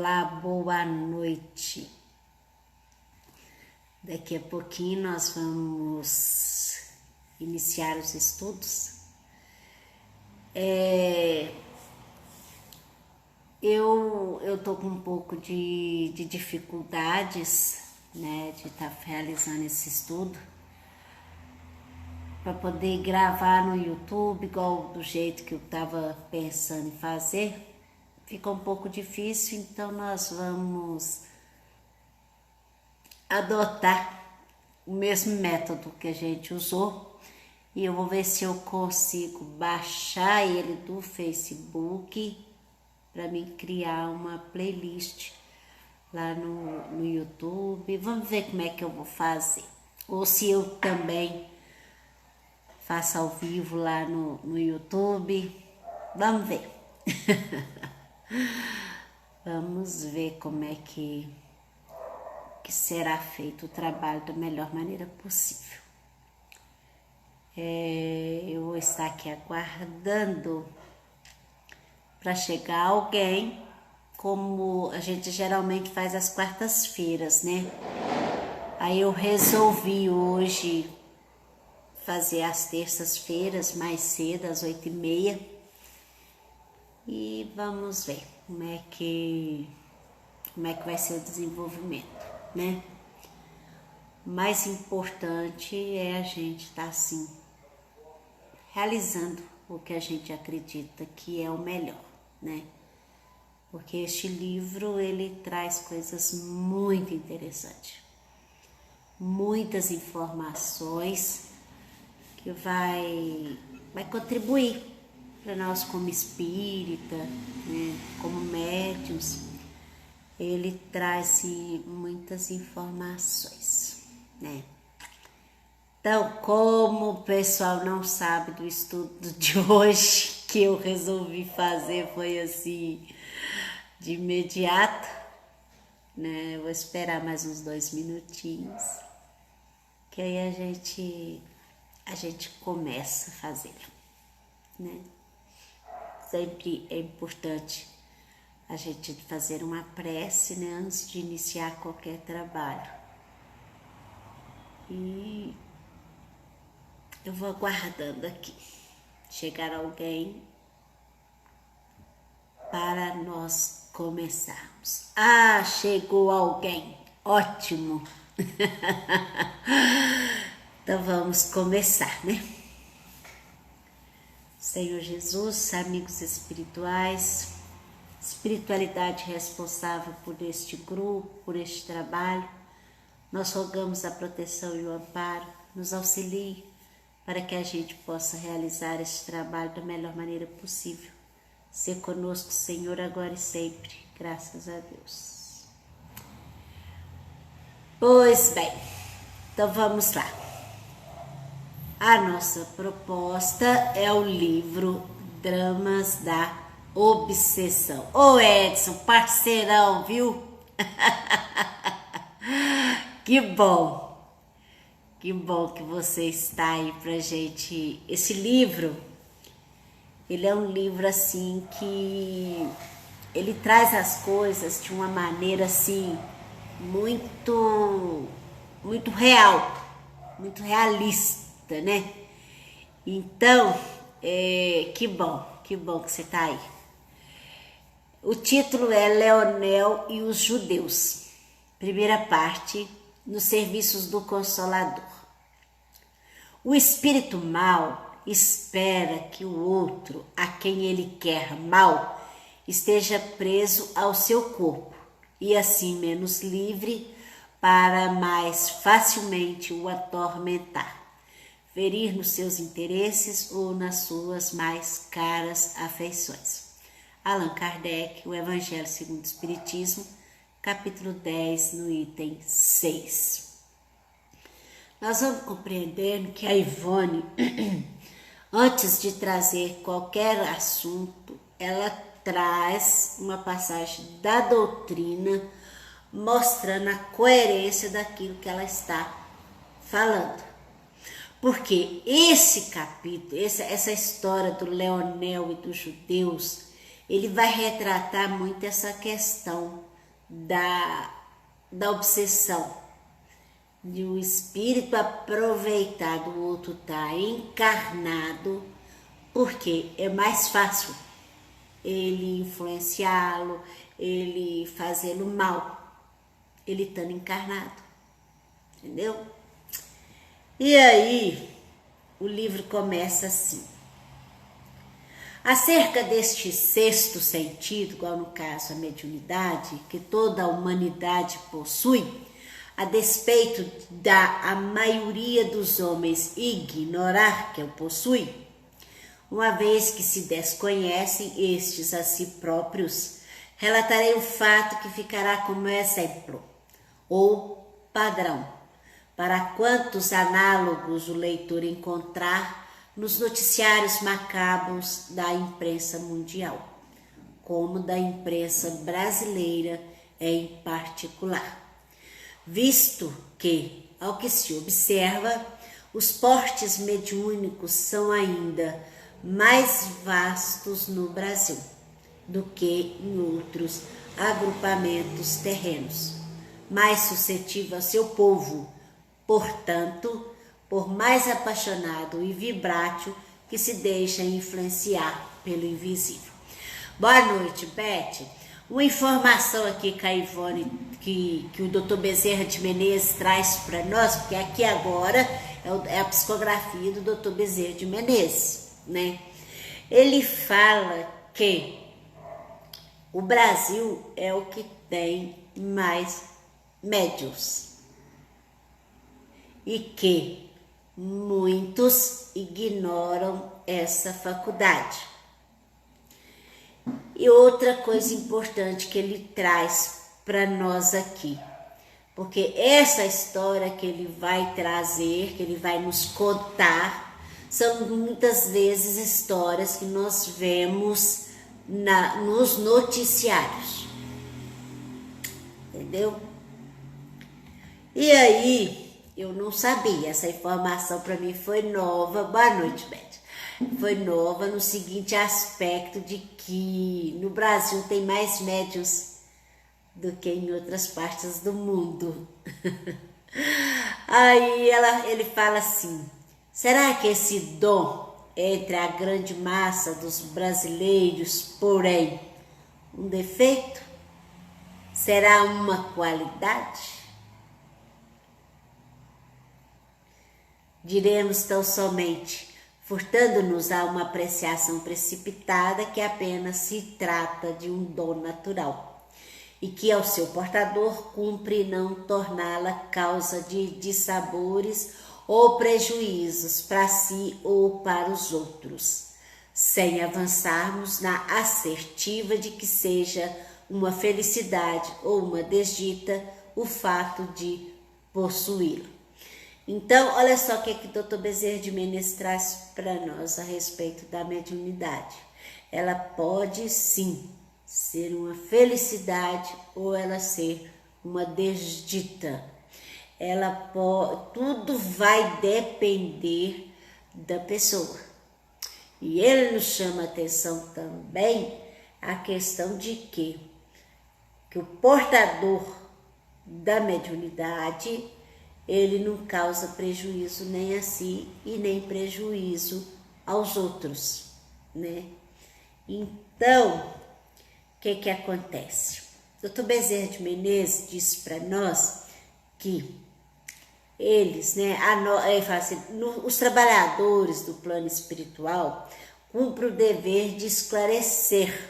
Olá, boa noite. Daqui a pouquinho nós vamos iniciar os estudos. Eu tô com um pouco de dificuldades, né, de estar realizando esse estudo para poder gravar no YouTube igual do jeito que eu tava pensando em fazer. Fica um pouco difícil, então nós vamos adotar o mesmo método que a gente usou e eu vou ver se eu consigo baixar ele do Facebook para mim criar uma playlist lá no YouTube. Vamos ver como é que eu vou fazer, ou se eu também faço ao vivo lá no YouTube. Vamos ver. Vamos ver como é que será feito o trabalho da melhor maneira possível. Eu vou estar aqui aguardando para chegar alguém, como a gente geralmente faz às quartas-feiras, né? Aí eu resolvi hoje fazer às terças-feiras mais cedo, às 8h30. E vamos ver como é que vai ser o desenvolvimento, né? O mais importante é a gente estar assim, realizando o que a gente acredita que é o melhor, né? Porque este livro, ele traz coisas muito interessantes, muitas informações que vai contribuir para nós como espírita, né, como médiuns. Ele traz muitas informações, né? Então, como o pessoal não sabe do estudo de hoje, que eu resolvi fazer foi assim, de imediato, né? Eu vou esperar mais uns 2 minutinhos, que aí a gente começa a fazer, né? Sempre é importante a gente fazer uma prece, né, antes de iniciar qualquer trabalho. E eu vou aguardando aqui chegar alguém para nós começarmos. Ah, chegou alguém! Ótimo! Então vamos começar, né? Senhor Jesus, amigos espirituais, espiritualidade responsável por este grupo, por este trabalho, nós rogamos a proteção e o amparo, nos auxilie para que a gente possa realizar este trabalho da melhor maneira possível. Ser conosco, Senhor, agora e sempre, graças a Deus. Pois bem, então vamos lá. A nossa proposta é o livro Dramas da Obsessão. Ô Edson, parceirão, viu? Que bom que você está aí pra gente. Esse livro, ele é um livro assim que ele traz as coisas de uma maneira assim muito real, muito realista, né? Então, que bom que você tá aí. O título é Leonel e os Judeus. Primeira parte, nos serviços do Consolador. O espírito mau espera que o outro, a quem ele quer mal, esteja preso ao seu corpo e assim menos livre para mais facilmente o atormentar, ferir nos seus interesses ou nas suas mais caras afeições. Allan Kardec, o Evangelho segundo o Espiritismo, capítulo 10, no item 6. Nós vamos compreendendo que a Ivone, antes de trazer qualquer assunto, ela traz uma passagem da doutrina mostrando a coerência daquilo que ela está falando. Porque esse capítulo, essa história do Leonel e dos judeus, ele vai retratar muito essa questão da obsessão, de um espírito aproveitar do outro estar encarnado, porque é mais fácil ele influenciá-lo, ele fazê-lo mal, ele estando encarnado, entendeu? E aí o livro começa assim: acerca deste sexto sentido, igual no caso a mediunidade, que toda a humanidade possui, a despeito da a maioria dos homens ignorar que o possui, uma vez que se desconhecem estes a si próprios, relatarei um fato que ficará como exemplo ou padrão para quantos análogos o leitor encontrar nos noticiários macabros da imprensa mundial, como da imprensa brasileira em particular. Visto que, ao que se observa, os portes mediúnicos são ainda mais vastos no Brasil do que em outros agrupamentos terrenos, mais suscetível a seu povo, portanto, por mais apaixonado e vibrátil que se deixa influenciar pelo invisível. Boa noite, Beth. Uma informação aqui que a Ivone, que o Dr. Bezerra de Menezes traz para nós, porque aqui agora é a psicografia do Dr. Bezerra de Menezes, né? Ele fala que o Brasil é o que tem mais médiuns e que muitos ignoram essa faculdade. E outra coisa importante que ele traz para nós aqui, porque essa história que ele vai trazer, que ele vai nos contar, são muitas vezes histórias que nós vemos nos noticiários, entendeu? E aí, eu não sabia, essa informação para mim foi nova. Boa noite, Beth. Foi nova no seguinte aspecto de que no Brasil tem mais médiuns do que em outras partes do mundo. Aí ele fala assim: será que esse dom é entre a grande massa dos brasileiros, porém, um defeito? Será uma qualidade? Diremos tão somente, furtando-nos a uma apreciação precipitada, que apenas se trata de um dom natural, e que ao seu portador cumpre não torná-la causa de dissabores ou prejuízos para si ou para os outros, sem avançarmos na assertiva de que seja uma felicidade ou uma desdita o fato de possuí-lo. Então, olha só o que o Dr. Bezerra de Menezes traz para nós a respeito da mediunidade. Ela pode, sim, ser uma felicidade ou ela ser uma desdita. Tudo vai depender da pessoa. E ele nos chama a atenção também a questão de que o portador da mediunidade, ele não causa prejuízo nem a si e nem prejuízo aos outros, né? Então, o que acontece? O Dr. Bezerra de Menezes disse para nós que eles, né, ele fala assim, os trabalhadores do plano espiritual cumprem o dever de esclarecer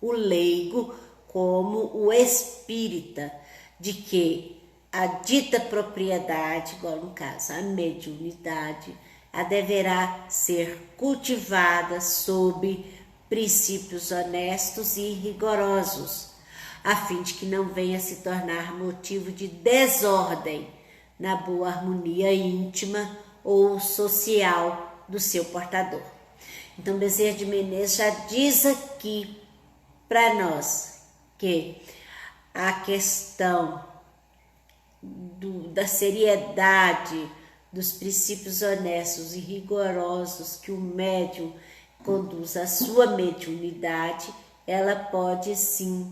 o leigo como o espírita de que a dita propriedade, igual no caso a mediunidade, a deverá ser cultivada sob princípios honestos e rigorosos, a fim de que não venha se tornar motivo de desordem na boa harmonia íntima ou social do seu portador. Então, Bezerra de Menezes já diz aqui para nós que a questão da seriedade, dos princípios honestos e rigorosos que o médium conduz à sua mediunidade, ela pode sim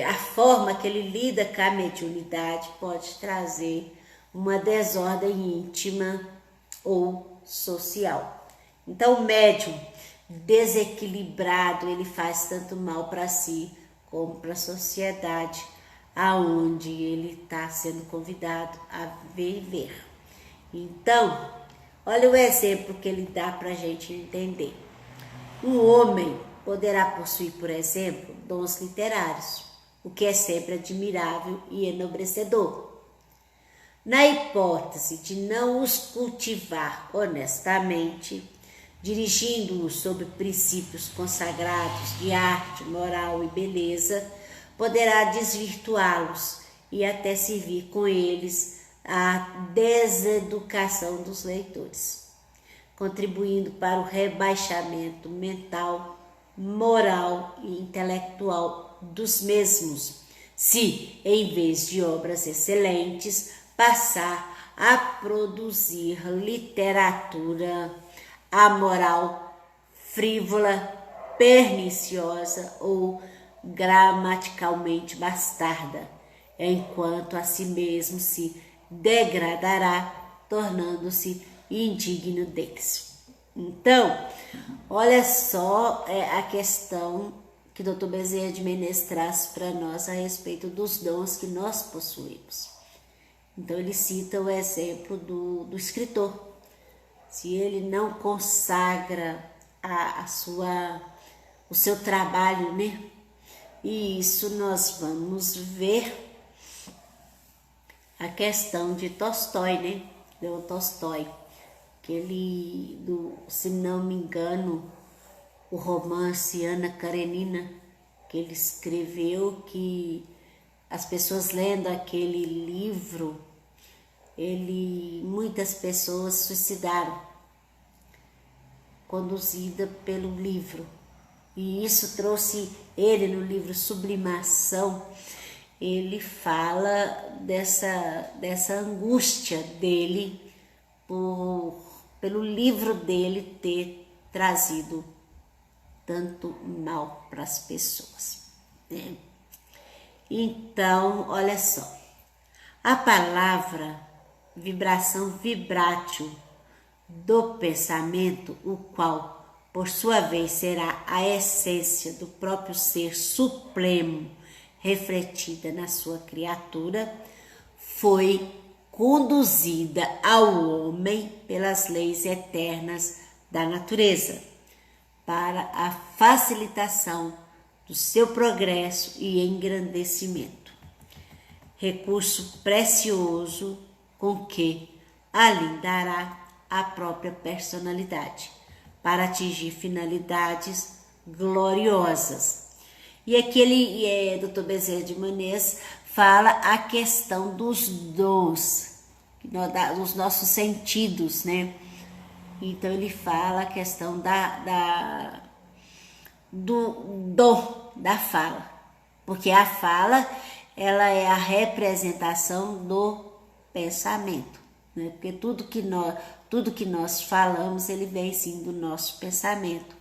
a forma que ele lida com a mediunidade pode trazer uma desordem íntima ou social. Então, o médium desequilibrado, ele faz tanto mal para si como para a sociedade aonde ele está sendo convidado a viver. Então, olha o exemplo que ele dá para a gente entender. Um homem poderá possuir, por exemplo, dons literários, o que é sempre admirável e enobrecedor. Na hipótese de não os cultivar honestamente, dirigindo-os sob princípios consagrados de arte, moral e beleza, poderá desvirtuá-los e até servir com eles à deseducação dos leitores, contribuindo para o rebaixamento mental, moral e intelectual dos mesmos, se, em vez de obras excelentes, passar a produzir literatura amoral, frívola, perniciosa ou gramaticalmente bastarda, enquanto a si mesmo se degradará, tornando-se indigno deles. Então, olha só a questão que Dr. Bezerra de Menezes traz para nós a respeito dos dons que nós possuímos. Então, ele cita o exemplo do escritor. Se ele não consagra o seu trabalho, né? E isso nós vamos ver a questão de Tolstói, né? Leon Tolstói, que ele, se não me engano, o romance Ana Karenina, que ele escreveu, que as pessoas lendo aquele livro, muitas pessoas suicidaram, conduzida pelo livro. E isso trouxe ele no livro Sublimação, ele fala dessa angústia dele pelo livro dele ter trazido tanto mal para as pessoas, né? Então, olha só, a palavra vibração vibratio do pensamento, o qual, por sua vez, será a essência do próprio ser supremo refletida na sua criatura, foi conduzida ao homem pelas leis eternas da natureza, para a facilitação do seu progresso e engrandecimento. Recurso precioso com que alindará a própria personalidade, para atingir finalidades gloriosas. E aqui Dr. Bezerra de Menezes fala a questão dos dons, dos nossos sentidos, né? Então ele fala a questão do dom da fala, porque a fala ela é a representação do pensamento, né? Porque tudo que nós falamos, ele vem sim do nosso pensamento.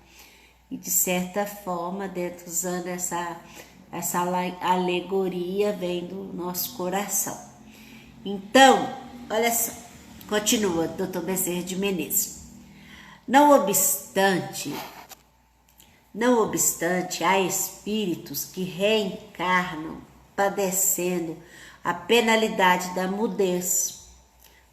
E de certa forma, usando essa alegoria, vem do nosso coração. Então, olha só, continua Dr. Bezerra de Menezes. Não obstante, há espíritos que reencarnam padecendo a penalidade da mudez,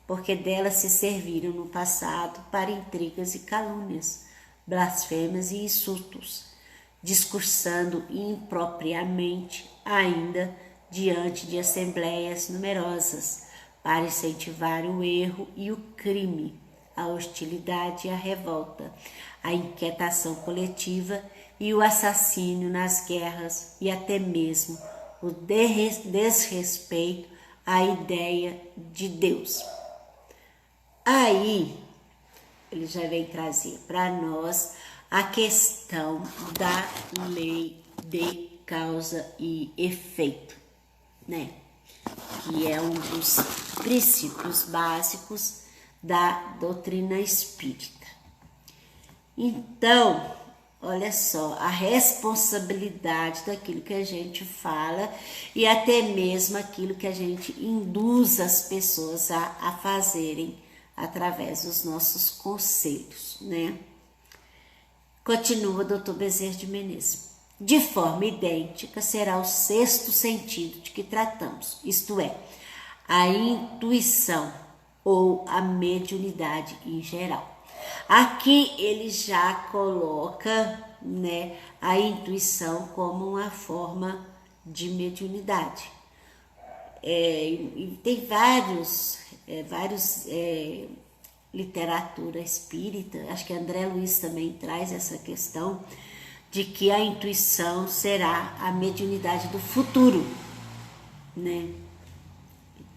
porque dela se serviram no passado para intrigas e calúnias, blasfêmias e insultos, discursando impropriamente ainda diante de assembleias numerosas, para incentivar o erro e o crime, a hostilidade e a revolta, a inquietação coletiva e o assassínio nas guerras e até mesmo o desrespeito à ideia de Deus. Aí, ele já vem trazer para nós a questão da lei de causa e efeito, né? Que é um dos princípios básicos da doutrina espírita. Então, olha só, a responsabilidade daquilo que a gente fala e até mesmo aquilo que a gente induz as pessoas a fazerem através dos nossos conselhos, né? Continua Dr. Bezerra de Menezes. De forma idêntica será o sexto sentido de que tratamos, isto é, a intuição ou a mediunidade em geral. Aqui ele já coloca, né, a intuição como uma forma de mediunidade. E tem vários literatura espírita, acho que André Luiz também traz essa questão de que a intuição será a mediunidade do futuro, né?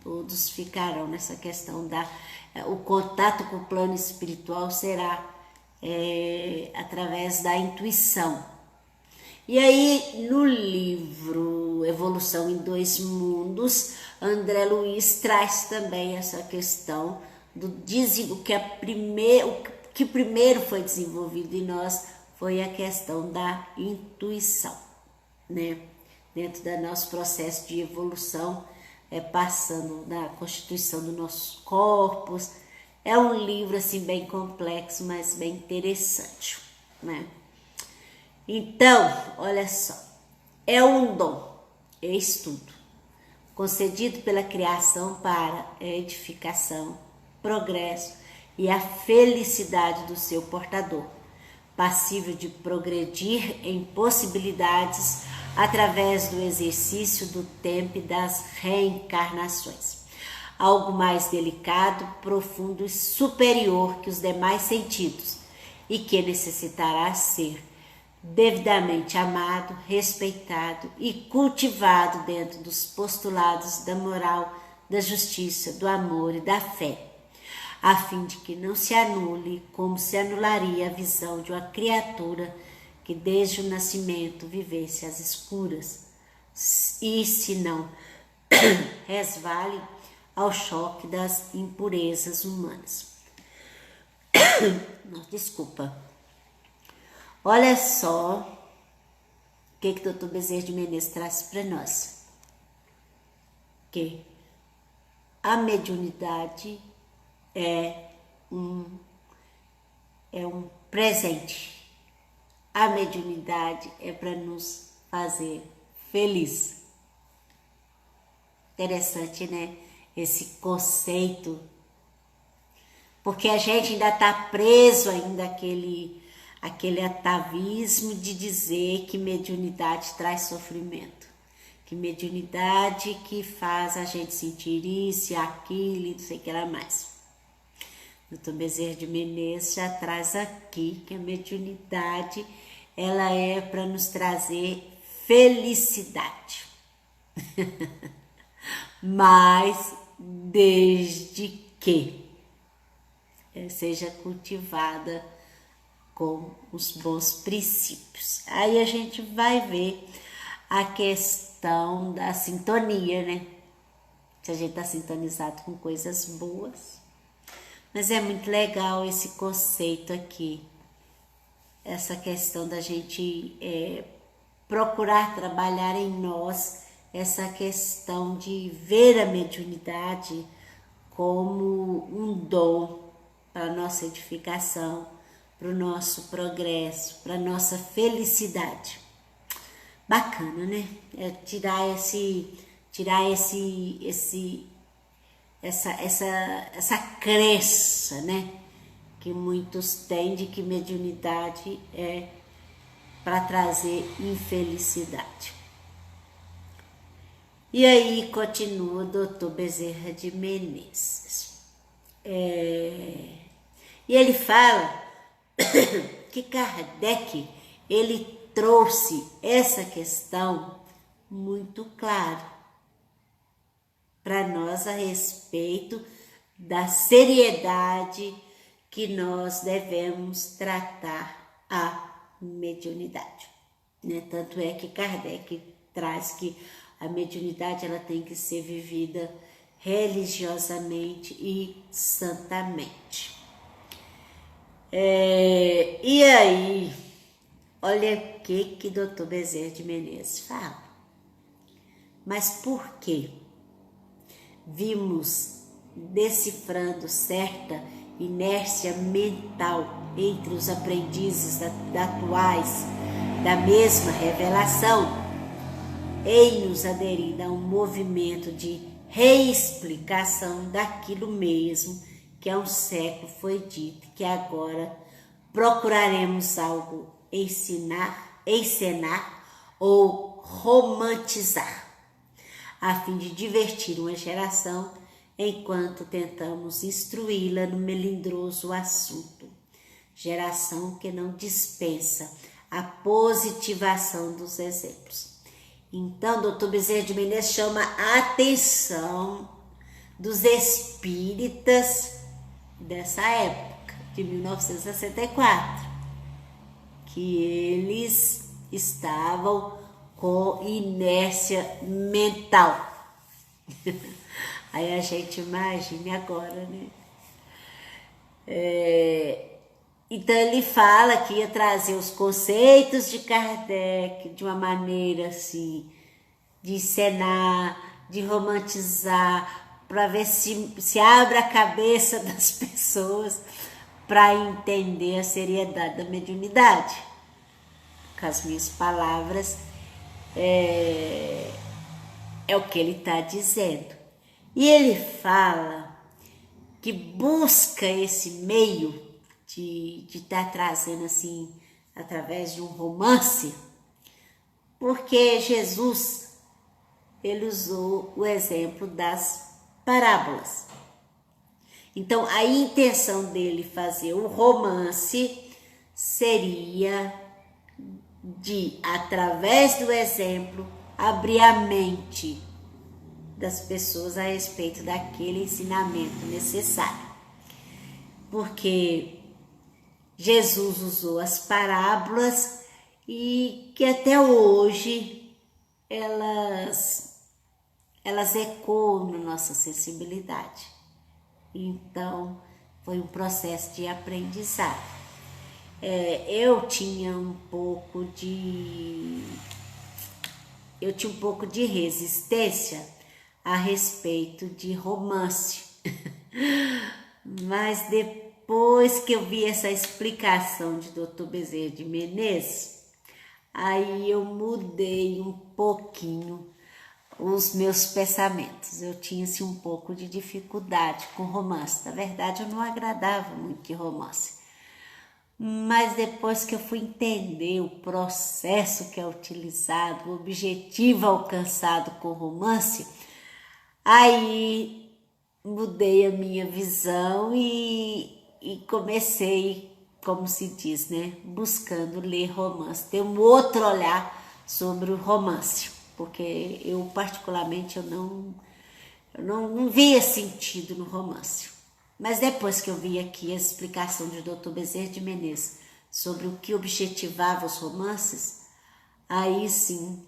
Todos ficarão nessa questão o contato com o plano espiritual será através da intuição. E aí, no livro Evolução em Dois Mundos, André Luiz traz também essa questão do que primeiro foi desenvolvido em nós foi a questão da intuição, né? Dentro do nosso processo de evolução, passando na constituição dos nossos corpos. É um livro assim bem complexo, mas bem interessante, né? Então, olha só, é um dom, é estudo, concedido pela criação para a edificação, progresso e a felicidade do seu portador, passível de progredir em possibilidades através do exercício do tempo e das reencarnações. Algo mais delicado, profundo e superior que os demais sentidos e que necessitará ser devidamente amado, respeitado e cultivado dentro dos postulados da moral, da justiça, do amor e da fé, a fim de que não se anule como se anularia a visão de uma criatura que desde o nascimento vivesse às escuras e se não resvale ao choque das impurezas humanas. Desculpa. Olha só o que Dr. Bezerra de Menezes traz para nós. Que a mediunidade é um presente. A mediunidade é para nos fazer feliz. Interessante, né? Esse conceito. Porque a gente ainda está preso ainda aquele atavismo de dizer que mediunidade traz sofrimento. Que mediunidade que faz a gente sentir isso e aquilo e não sei o que lá mais. Dr. Bezerra de Menezes já traz aqui que a mediunidade ela é para nos trazer felicidade. Mas desde que seja cultivada com os bons princípios. Aí a gente vai ver a questão da sintonia, né? Se a gente está sintonizado com coisas boas. Mas é muito legal esse conceito aqui. Essa questão da gente procurar trabalhar em nós essa questão de ver a mediunidade como um dom para a nossa edificação, para o nosso progresso, para a nossa felicidade. Bacana, né? Tirar essa crença, né? Que muitos têm de que mediunidade é para trazer infelicidade. E aí continua o Dr. Bezerra de Menezes. E ele fala que Kardec, ele trouxe essa questão muito clara para nós a respeito da seriedade que nós devemos tratar a mediunidade, né? Tanto é que Kardec traz que a mediunidade ela tem que ser vivida religiosamente e santamente. E aí olha o que Dr. Bezerra de Menezes fala. Mas por quê? Vimos decifrando certa inércia mental entre os aprendizes atuais da mesma revelação, ei-nos aderindo a um movimento de reexplicação daquilo mesmo que há um século foi dito, que agora procuraremos algo encenar ou romantizar, a fim de divertir uma geração enquanto tentamos instruí-la no melindroso assunto. Geração que não dispensa a positivação dos exemplos. Então, Dr. Bezerra de Menezes chama a atenção dos espíritas dessa época, de 1964, que eles estavam com inércia mental. Aí a gente imagine agora, né? Então ele fala que ia trazer os conceitos de Kardec de uma maneira assim, de encenar, de romantizar, para ver se abre a cabeça das pessoas para entender a seriedade da mediunidade. Com as minhas palavras, é o que ele está dizendo. E ele fala que busca esse meio de estar trazendo assim, através de um romance, porque Jesus, ele usou o exemplo das parábolas. Então, a intenção dele fazer o romance seria de, através do exemplo, abrir a mente das pessoas a respeito daquele ensinamento necessário. Porque Jesus usou as parábolas e que até hoje elas ecoam na nossa sensibilidade. Então, foi um processo de aprendizado. Eu tinha um pouco de resistência a respeito de romance. Mas depois que eu vi essa explicação de Dr. Bezerra de Menezes, aí eu mudei um pouquinho os meus pensamentos. Eu tinha assim, um pouco de dificuldade com romance. Na verdade, eu não agradava muito de romance. Mas depois que eu fui entender o processo que é utilizado, o objetivo alcançado com o romance, aí mudei a minha visão e comecei, como se diz, né, buscando ler romance, ter um outro olhar sobre o romance, porque eu particularmente eu não via sentido no romance. Mas depois que eu vi aqui a explicação de Dr. Bezerra de Menezes sobre o que objetivava os romances, aí sim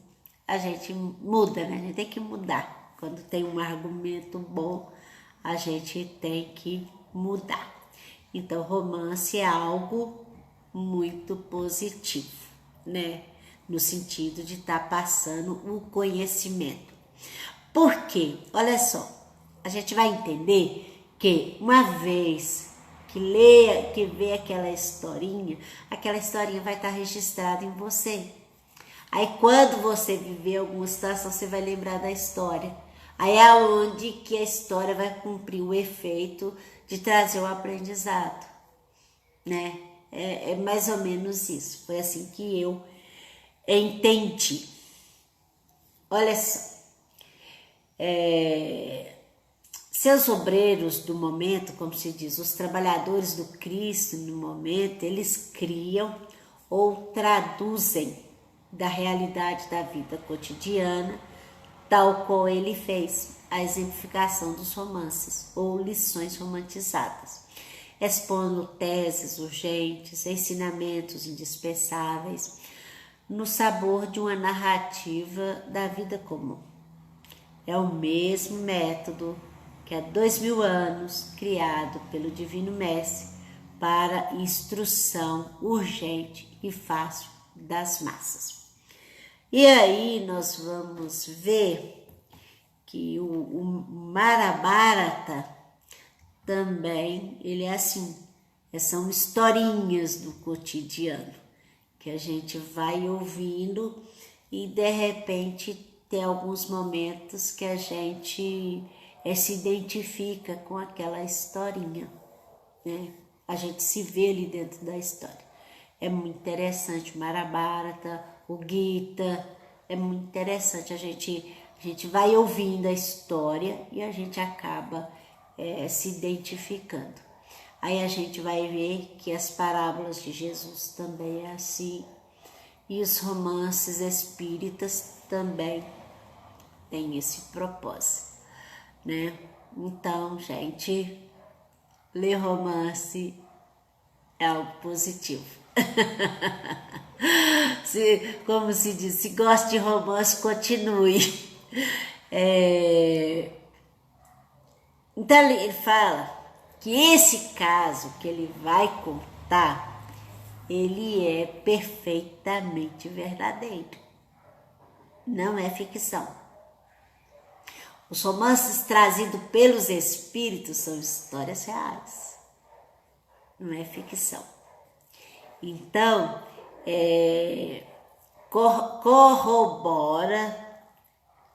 a gente muda, né? A gente tem que mudar. Quando tem um argumento bom, a gente tem que mudar. Então, romance é algo muito positivo, né? No sentido de estar passando o conhecimento. Por quê? Olha só, a gente vai entender que uma vez que vê aquela historinha vai estar registrada em você. Aí quando você viver alguma situação, você vai lembrar da história. Aí é onde que a história vai cumprir o efeito de trazer o aprendizado, né? É mais ou menos isso. Foi assim que eu entendi. Olha só. Seus obreiros do momento, como se diz, os trabalhadores do Cristo no momento, eles criam ou traduzem da realidade da vida cotidiana, tal qual ele fez, a exemplificação dos romances ou lições romantizadas, expondo teses urgentes, ensinamentos indispensáveis, no sabor de uma narrativa da vida comum. É o mesmo método que há 2000 anos, criado pelo Divino Mestre para instrução urgente e fácil das massas. E aí nós vamos ver que o Mahabharata também, ele é assim, são historinhas do cotidiano, que a gente vai ouvindo e de repente tem alguns momentos que a gente se identifica com aquela historinha, né? A gente se vê ali dentro da história. É muito interessante o Mahabharata, o Gita, é muito interessante, a gente vai ouvindo a história e a gente acaba se identificando. Aí a gente vai ver que as parábolas de Jesus também é assim, e os romances espíritas também têm esse propósito, né? Então, gente, ler romance é algo positivo. Como se diz, se gosta de romance, continue. Então ele fala que esse caso que ele vai contar, ele é perfeitamente verdadeiro. Não é ficção. Os romances trazidos pelos espíritos são histórias reais. Não é ficção. Então, corrobora,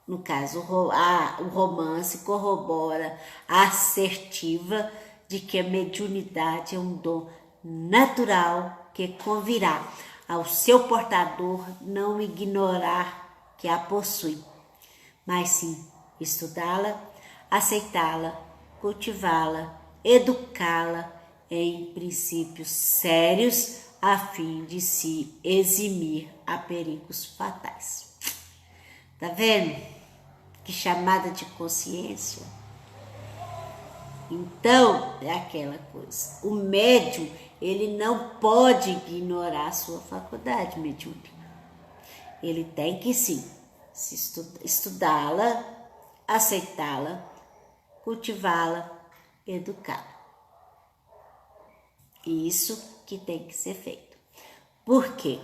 no caso, o romance corrobora a assertiva de que a mediunidade é um dom natural que convirá ao seu portador não ignorar que a possui, mas sim estudá-la, aceitá-la, cultivá-la, educá-la em princípios sérios a fim de se eximir a perigos fatais. Tá vendo? Que chamada de consciência. Então, é aquela coisa. O médium, ele não pode ignorar a sua faculdade mediúnica. Ele tem que sim estudá-la, aceitá-la, cultivá-la, educá-la. Isso que tem que ser feito. Por quê?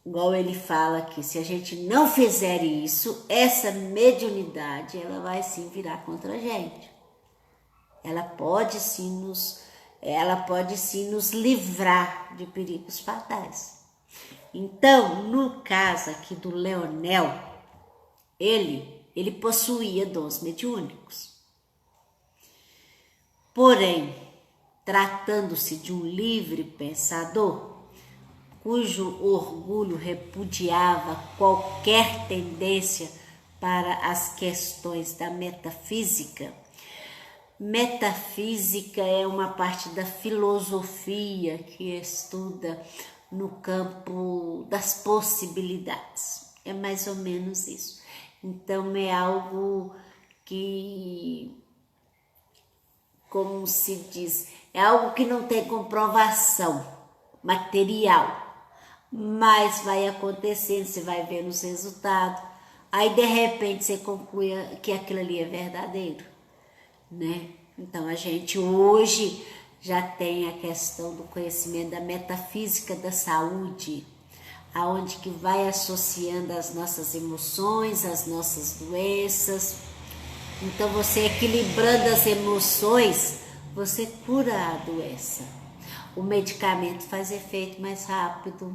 Igual ele fala aqui, se a gente não fizer isso, essa mediunidade, ela vai sim virar contra a gente. Ela pode sim nos livrar de perigos fatais. Então, no caso aqui do Leonel, ele possuía dons mediúnicos. Porém, tratando-se de um livre pensador, cujo orgulho repudiava qualquer tendência para as questões da metafísica. Metafísica é uma parte da filosofia que estuda no campo das possibilidades. É mais ou menos isso. Então é algo que, como se diz, é algo que não tem comprovação material, mas vai acontecendo, você vai vendo os resultados, aí de repente você conclui que aquilo ali é verdadeiro, né? Então a gente hoje já tem a questão do conhecimento da metafísica da saúde, aonde que vai associando as nossas emoções, as nossas doenças. Então você equilibrando as emoções, você cura a doença. O medicamento faz efeito mais rápido,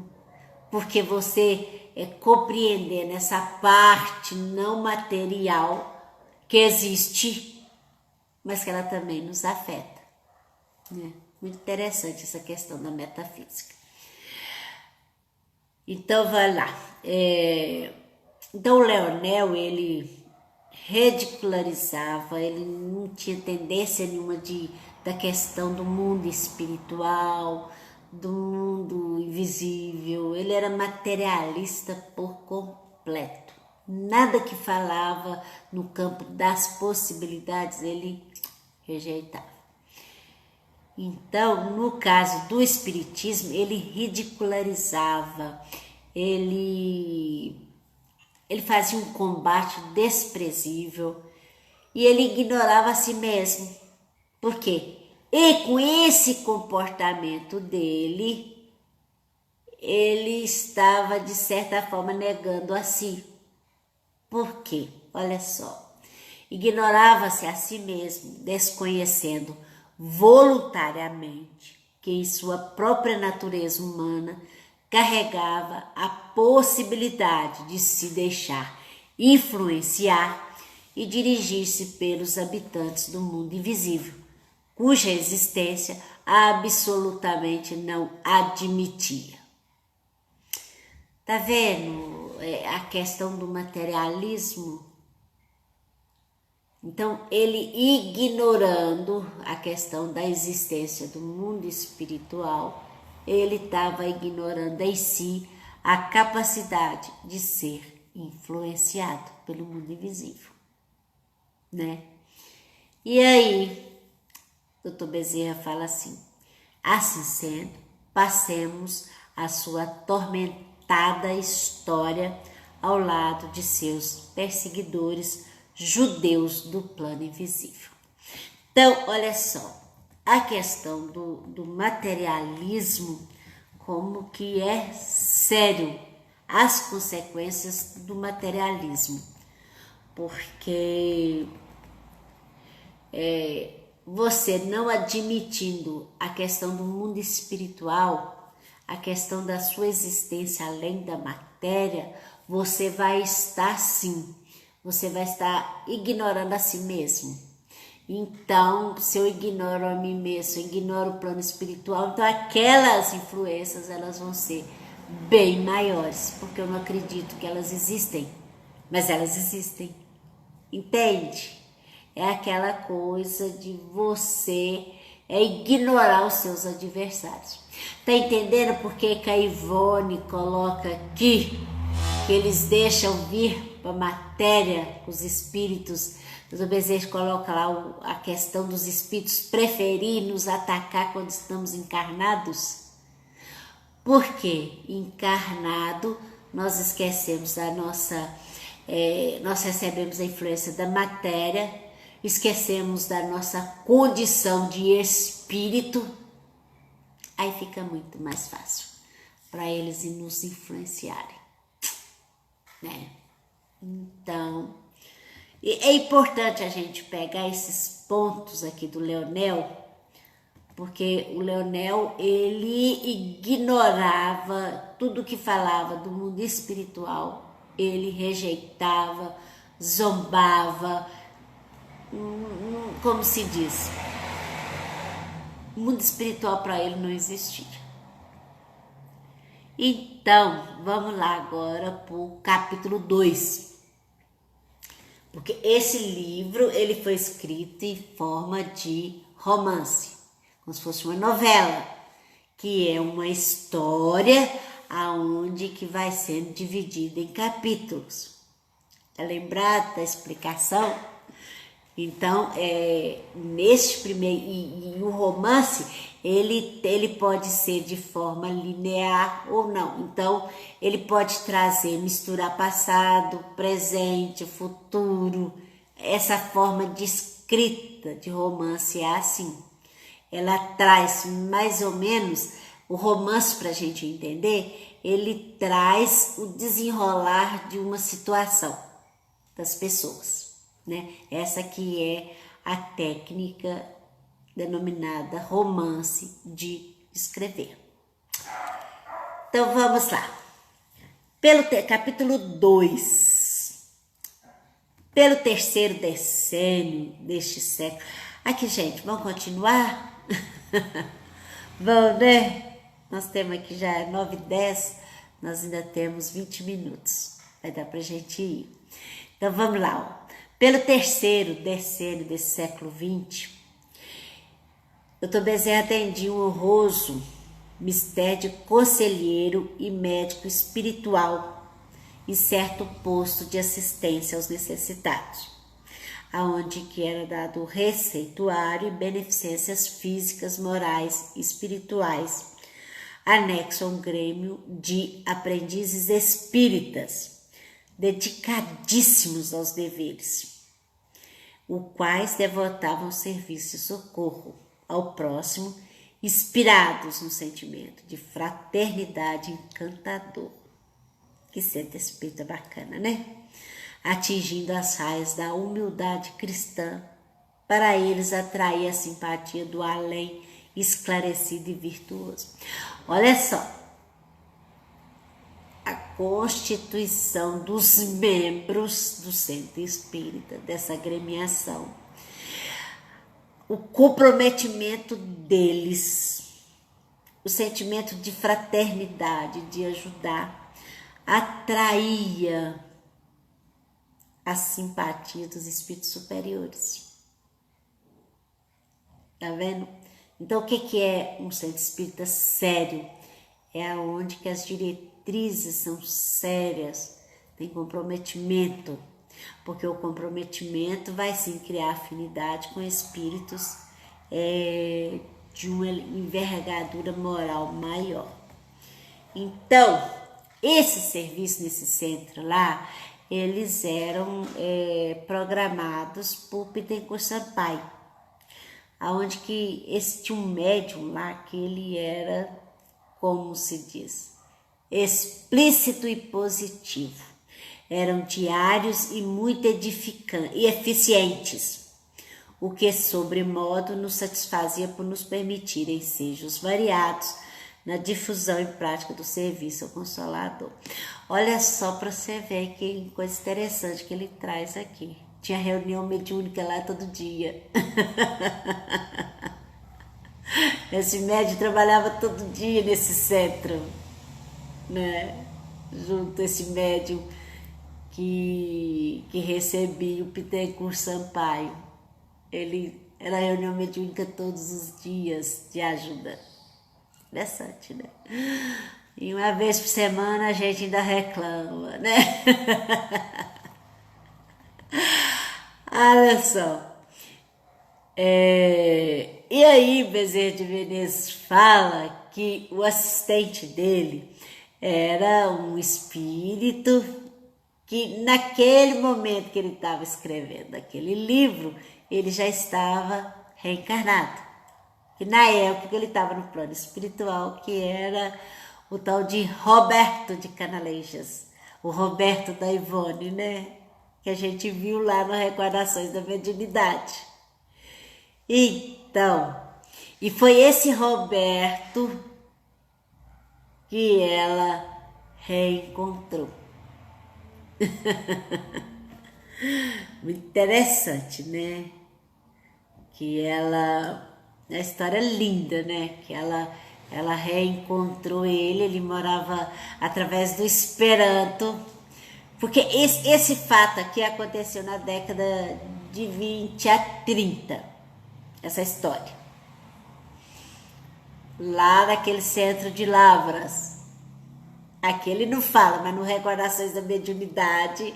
porque você compreendendo essa parte não material que existe, mas que ela também nos afeta, né? Muito interessante essa questão da metafísica. Então, vai lá. Então, o Leonel, ele ridicularizava, ele não tinha tendência nenhuma da questão do mundo espiritual, do mundo invisível. Ele era materialista por completo. Nada que falava no campo das possibilidades ele rejeitava. Então, no caso do espiritismo, ele ridicularizava, ele fazia um combate desprezível e ele ignorava a si mesmo. Por quê? E com esse comportamento dele, ele estava, de certa forma, negando a si. Por quê? Olha só. Ignorava-se a si mesmo, desconhecendo voluntariamente que em sua própria natureza humana carregava a possibilidade de se deixar influenciar e dirigir-se pelos habitantes do mundo invisível, cuja existência absolutamente não admitia. Tá vendo a questão do materialismo? Então, ele ignorando a questão da existência do mundo espiritual, ele estava ignorando em si a capacidade de ser influenciado pelo mundo invisível, né? E aí, Dr. Bezerra fala assim: assim sendo, passemos a sua atormentada história ao lado de seus perseguidores judeus do plano invisível. Então, olha só, a questão do materialismo, como que é sério as consequências do materialismo, porque você não admitindo a questão do mundo espiritual, a questão da sua existência além da matéria, você vai estar sim, você vai estar ignorando a si mesmo. Então, se eu ignoro a mim mesmo, se eu ignoro o plano espiritual, então aquelas influências elas vão ser bem maiores, porque eu não acredito que elas existem, mas elas existem, entende? É aquela coisa de você ignorar os seus adversários. Tá entendendo por que a Ivone coloca aqui que eles deixam vir para a matéria os espíritos? O Bezerra coloca lá a questão dos espíritos preferir nos atacar quando estamos encarnados. Porque encarnado nós esquecemos da nossa, nós recebemos a influência da matéria, esquecemos da nossa condição de espírito, aí fica muito mais fácil para eles nos influenciarem, né? Então, é importante a gente pegar esses pontos aqui do Leonel, porque o Leonel, ele ignorava tudo que falava do mundo espiritual, ele rejeitava, zombava, como se diz, o mundo espiritual para ele não existia. Então, vamos lá agora para o capítulo 2. Porque esse livro, ele foi escrito em forma de romance, como se fosse uma novela, que é uma história aonde que vai sendo dividida em capítulos. É lembrado da explicação? Então, neste primeiro, e o romance, ele pode ser de forma linear ou não. Então, ele pode trazer, misturar passado, presente, futuro. Essa forma de escrita de romance é assim. Ela traz mais ou menos, o romance, para a gente entender, ele traz o desenrolar de uma situação das pessoas, né? Essa que é a técnica denominada romance de escrever. Então vamos lá. Pelo capítulo 2, pelo terceiro decênio deste século. Aqui, gente, vamos continuar? Vamos, né? Nós temos aqui já 9h10, nós ainda temos 20 minutos. Vai dar pra gente ir. Então vamos lá, ó. Pelo terceiro decênio desse século XX, Dr. Bezerra atendia um honroso mistério de conselheiro e médico espiritual em certo posto de assistência aos necessitados, aonde que era dado receituário e beneficências físicas, morais e espirituais, anexo a um grêmio de aprendizes espíritas, dedicadíssimos aos deveres, os quais devotavam serviço e socorro ao próximo inspirados no sentimento de fraternidade encantador. Que centro espírita bacana, né? Atingindo as raias da humildade cristã, para eles atrair a simpatia do além esclarecido e virtuoso. Olha só, a constituição dos membros do centro espírita, dessa agremiação, o comprometimento deles, o sentimento de fraternidade, de ajudar, atraía a simpatia dos espíritos superiores. Tá vendo? Então, o que é um centro espírita sério? É onde que as diretrizes são sérias, tem comprometimento, porque o comprometimento vai sim criar afinidade com espíritos de uma envergadura moral maior. Então, esse serviço nesse centro lá, eles eram programados por Bittencourt Sampaio, aonde que tinha um médium lá que ele era, como se diz, explícito e positivo. Eram diários e muito edificantes e eficientes, o que sobremodo nos satisfazia por nos permitir ensejos variados na difusão e prática do serviço ao Consolador. Olha só para você ver que coisa interessante que ele traz aqui. Tinha reunião mediúnica lá todo dia. Esse médium trabalhava todo dia nesse centro, né? Junto a esse médium que recebia o Bittencourt Sampaio. Ele era reunião mediúnica todos os dias de ajuda. Interessante, né? E uma vez por semana a gente ainda reclama, né? Olha só. E aí Bezerra de Menezes fala que o assistente dele era um espírito que naquele momento que ele estava escrevendo aquele livro, ele já estava reencarnado. E na época ele estava no plano espiritual, que era o tal de Roberto de Canalejas, o Roberto da Ivone, né? Que a gente viu lá no Recordações da Mediunidade. Então, e foi esse Roberto que ela reencontrou. Muito interessante, né? Que ela, a história é linda, né? Que ela reencontrou ele morava através do Esperanto, porque esse fato aqui aconteceu na década de 20 a 30, essa história. Lá naquele centro de Lavras. Aqui ele não fala, mas no Recordações da Mediunidade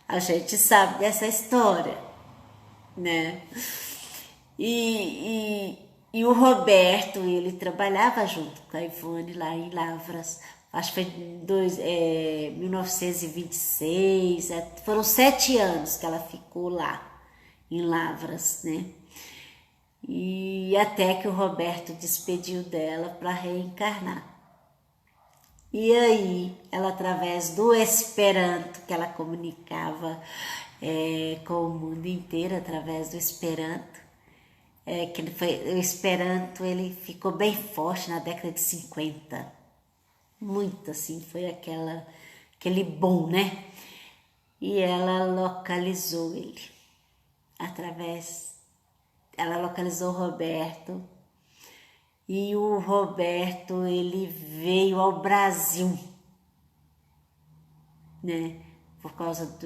a gente sabe dessa história, né? E o Roberto, ele trabalhava junto com a Ivone lá em Lavras, acho que foi em 1926, foram 7 anos que ela ficou lá em Lavras, né? E até que o Roberto despediu dela para reencarnar. E aí, ela através do Esperanto, que ela comunicava com o mundo inteiro através do Esperanto, o Esperanto ele ficou bem forte na década de 50. Muito assim, foi aquele boom, né? E ela localizou ele ela localizou o Roberto. E o Roberto, ele veio ao Brasil, né? Por causa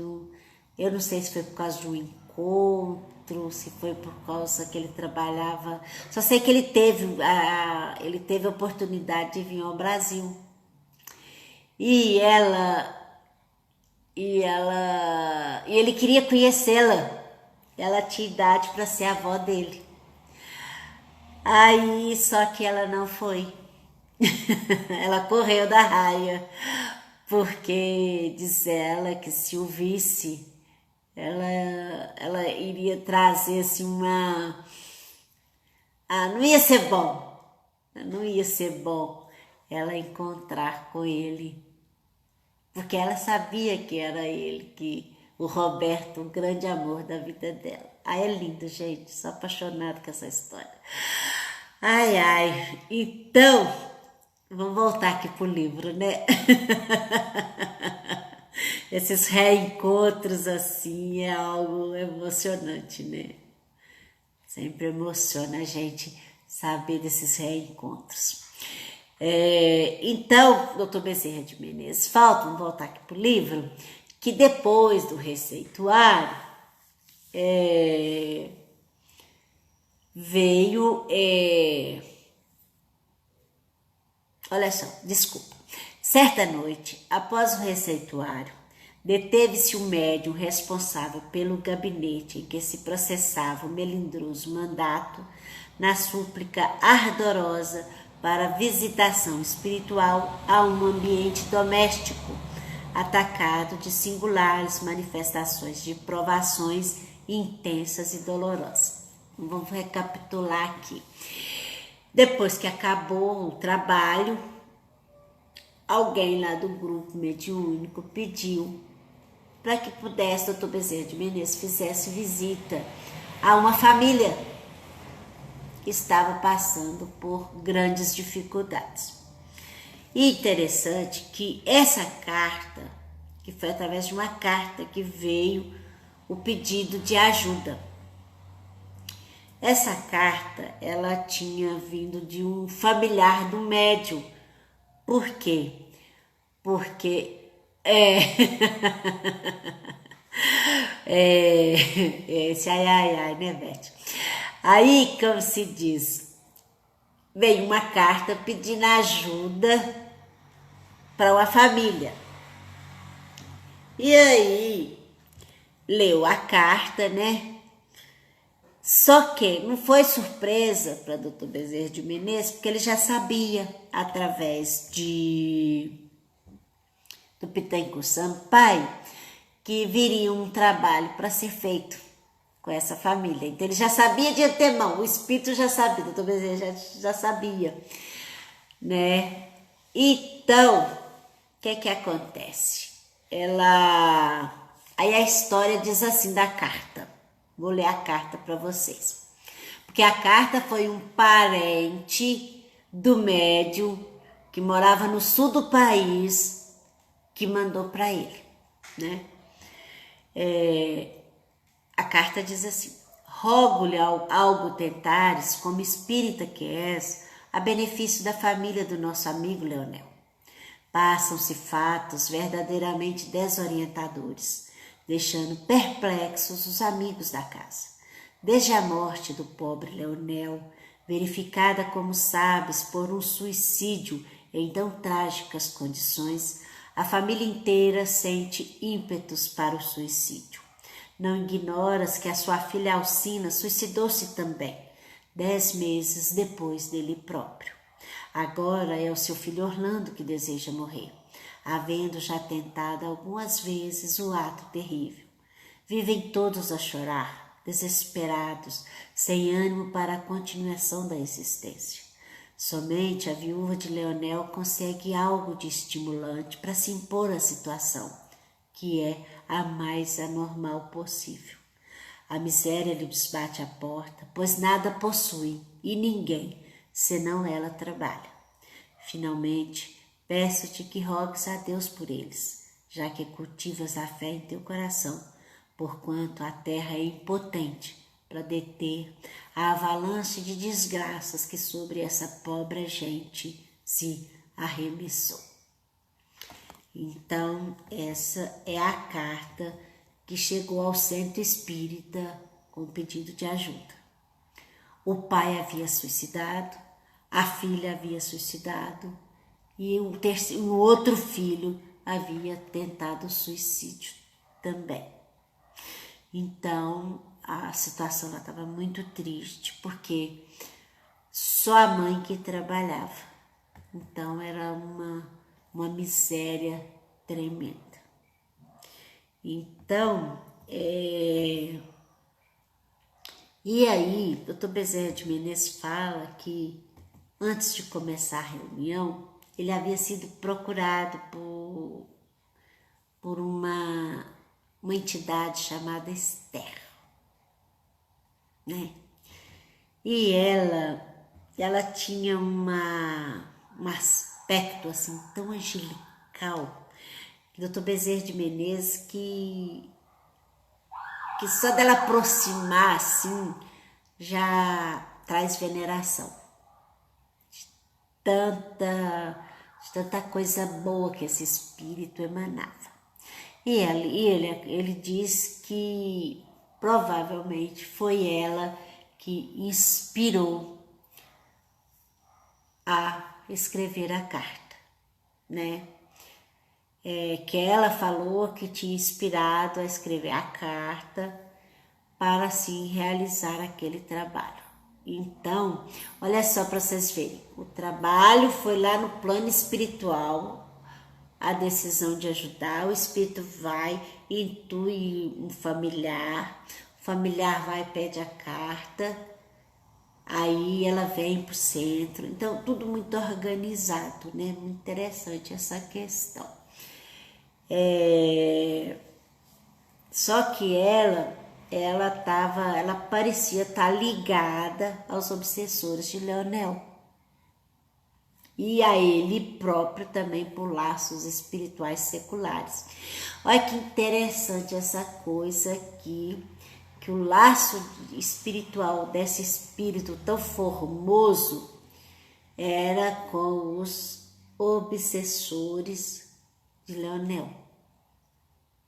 eu não sei se foi por causa de um encontro, se foi por causa que ele trabalhava. Só sei que ele teve a oportunidade de vir ao Brasil. E ele queria conhecê-la. Ela tinha idade para ser a avó dele. Aí, só que ela não foi. Ela correu da raia, porque diz ela que se o visse, ela iria trazer assim não ia ser bom, não ia ser bom ela encontrar com ele, porque ela sabia que era ele, que o Roberto, o grande amor da vida dela. Ai, é lindo, gente, sou apaixonada com essa história. Ai, ai, então, vamos voltar aqui pro livro, né? Esses reencontros assim é algo emocionante, né? Sempre emociona a gente saber desses reencontros. Então, doutor Bezerra de Menezes, vamos voltar aqui pro livro, que depois do receituário veio... olha só, desculpa. Certa noite, após o receituário, deteve-se o médium responsável pelo gabinete em que se processava o melindroso mandato na súplica ardorosa para visitação espiritual a um ambiente doméstico, atacado de singulares manifestações de provações intensas e dolorosas. Vamos recapitular aqui. Depois que acabou o trabalho, alguém lá do grupo mediúnico pediu para que pudesse, doutor Bezerra de Menezes fizesse visita a uma família que estava passando por grandes dificuldades. E interessante que essa carta, que foi através de uma carta que veio o pedido de ajuda. Essa carta, ela tinha vindo de um familiar do médium. Por quê? Porque esse ai, né, Beth? Aí, como se diz, veio uma carta pedindo ajuda para uma família. E aí, leu a carta, né? Só que não foi surpresa para Dr. Bezerra de Menezes, porque ele já sabia, através do Pitangui Sampaio, que viria um trabalho para ser feito com essa família. Então ele já sabia de antemão, o espírito já sabia, o Dr. Bezerra já sabia, né? Então, o que acontece? Aí a história diz assim da carta. Vou ler a carta para vocês. Porque a carta foi um parente do médium que morava no sul do país que mandou para ele, né? A carta diz assim: rogo-lhe algo tentares, como espírita que és, a benefício da família do nosso amigo Leonel. Passam-se fatos verdadeiramente desorientadores, deixando perplexos os amigos da casa. Desde a morte do pobre Leonel, verificada, como sabes, por um suicídio em tão trágicas condições, a família inteira sente ímpetos para o suicídio. Não ignoras que a sua filha Alcina suicidou-se também, 10 meses depois dele próprio. Agora é o seu filho Orlando que deseja morrer, havendo já tentado algumas vezes o ato terrível. Vivem todos a chorar, desesperados, sem ânimo para a continuação da existência. Somente a viúva de Leonel consegue algo de estimulante para se impor à situação, que é a mais anormal possível. A miséria lhes bate à porta, pois nada possui e ninguém, senão ela trabalha. Finalmente, peço-te que rogues a Deus por eles, já que cultivas a fé em teu coração, porquanto a terra é impotente para deter a avalanche de desgraças que sobre essa pobre gente se arremessou. Então, essa é a carta que chegou ao centro espírita com pedido de ajuda. O pai havia suicidado, a filha havia suicidado e o outro filho havia tentado suicídio também. Então, a situação lá estava muito triste, porque só a mãe que trabalhava. Então, era uma miséria tremenda. Então, e aí, Dr. Bezerra de Menezes fala que antes de começar a reunião, ele havia sido procurado por uma entidade chamada Esther, né? E ela tinha um aspecto assim tão angelical, que Dr. Bezerra de Menezes, que só dela aproximar assim já traz veneração. De tanta coisa boa que esse espírito emanava. E ele diz que provavelmente foi ela que inspirou a escrever a carta, né? Que ela falou que tinha inspirado a escrever a carta para assim realizar aquele trabalho. Então, olha só para vocês verem, o trabalho foi lá no plano espiritual, a decisão de ajudar, o espírito vai, intui um familiar, o familiar vai e pede a carta, aí ela vem para o centro, então tudo muito organizado, né? Muito interessante essa questão. Só que ela parecia estar ligada aos obsessores de Leonel. E a ele próprio também por laços espirituais seculares. Olha que interessante essa coisa aqui, que o laço espiritual desse espírito tão formoso era com os obsessores de Leonel,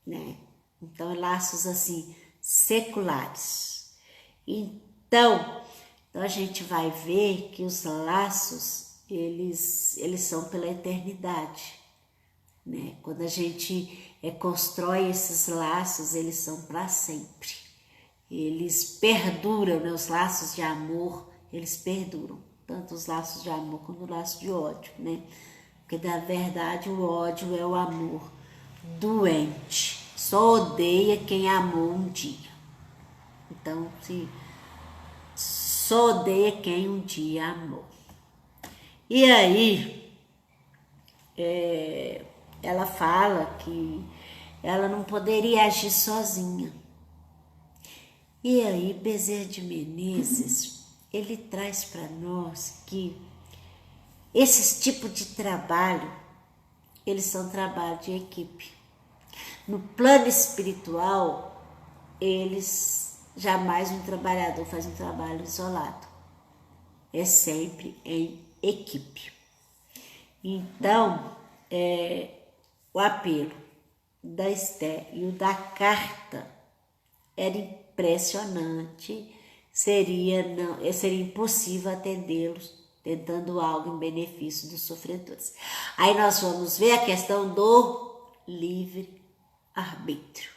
né? Então, laços assim, seculares. Então a gente vai ver que os laços, eles são pela eternidade, né? Quando a gente constrói esses laços, eles são para sempre. Eles perduram, né? Os laços de amor, eles perduram. Tanto os laços de amor como os laços de ódio, né? Porque, na verdade, o ódio é o amor doente. Só odeia quem amou um dia. Então, só odeia quem um dia amou. E aí, ela fala que ela não poderia agir sozinha. E aí, Bezerra de Menezes, ele traz para nós que esses tipos de trabalho, eles são trabalho de equipe. No plano espiritual, jamais um trabalhador faz um trabalho isolado. É sempre em equipe. Então, o apelo da Esther e o da carta era impressionante. Seria impossível atendê-los tentando algo em benefício dos sofredores. Aí nós vamos ver a questão do livre-arbítrio.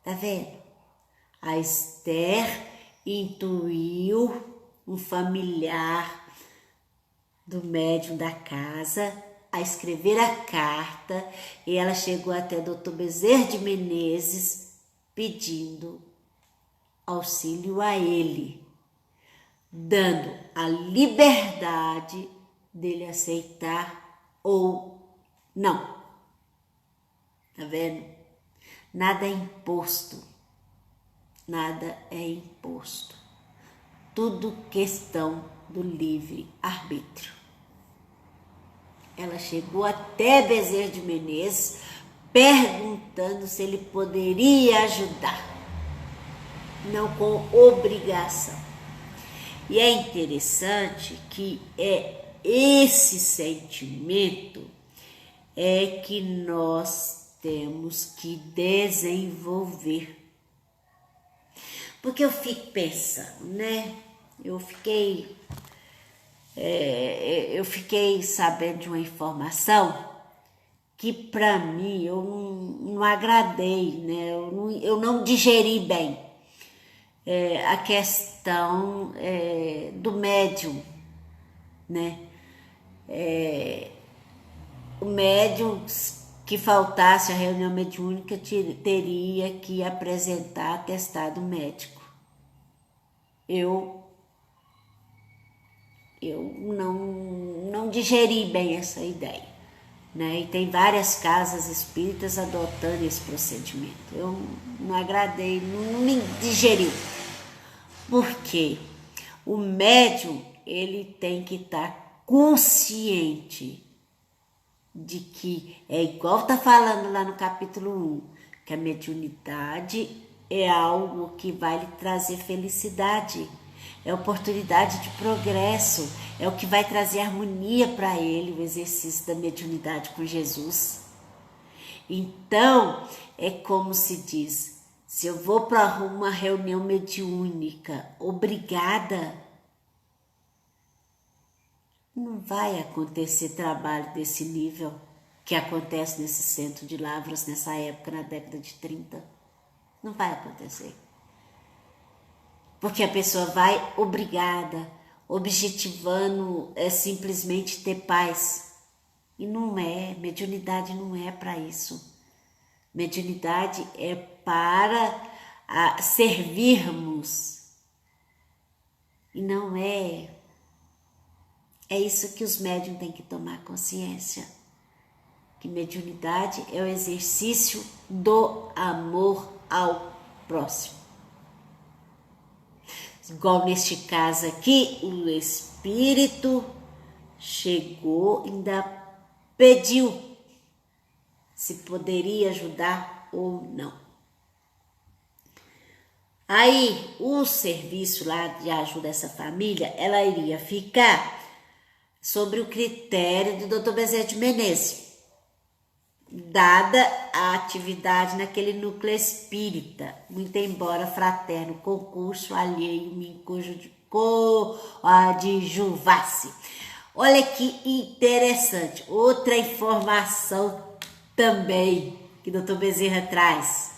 Tá vendo? A Esther intuiu um familiar do médium da casa a escrever a carta e ela chegou até Dr. Bezerra de Menezes pedindo auxílio a ele, dando a liberdade dele aceitar ou não. Tá vendo? Nada é imposto. Nada é imposto. Tudo questão do livre-arbítrio. Ela chegou até Bezerra de Menezes perguntando se ele poderia ajudar, não com obrigação. E é interessante que esse sentimento que nós temos que desenvolver. Porque eu fico pensando, né? Eu fiquei sabendo de uma informação que para mim eu não agradei, né? Eu não digeri bem a questão do médium, né? O médium que faltasse a reunião mediúnica teria que apresentar atestado médico. Eu eu não digeri bem essa ideia, né? E tem várias casas espíritas adotando esse procedimento. Eu não agradei, não me digeriu. Por quê? O médium, ele tem que estar consciente de que é igual tá falando lá no capítulo 1, que a mediunidade é algo que vai lhe trazer felicidade, é oportunidade de progresso, é o que vai trazer harmonia para ele, o exercício da mediunidade com Jesus. Então, é como se diz, se eu vou para uma reunião mediúnica obrigada, não vai acontecer trabalho desse nível que acontece nesse centro de Lavras nessa época, na década de 30. Não vai acontecer. Porque a pessoa vai obrigada, objetivando simplesmente ter paz. E não é, mediunidade não é para isso. Mediunidade é para servirmos. E não é. É isso que os médiuns têm que tomar consciência. Que mediunidade é o exercício do amor ao próximo. Igual neste caso aqui, o espírito chegou, ainda pediu se poderia ajudar ou não. Aí, o serviço lá de ajuda a essa família, ela iria ficar sobre o critério do Dr. Bezerra de Menezes, dada a atividade naquele núcleo espírita, muito embora fraterno concurso alheio me coadjuvasse. Olha que interessante, outra informação também que o Dr. Bezerra traz.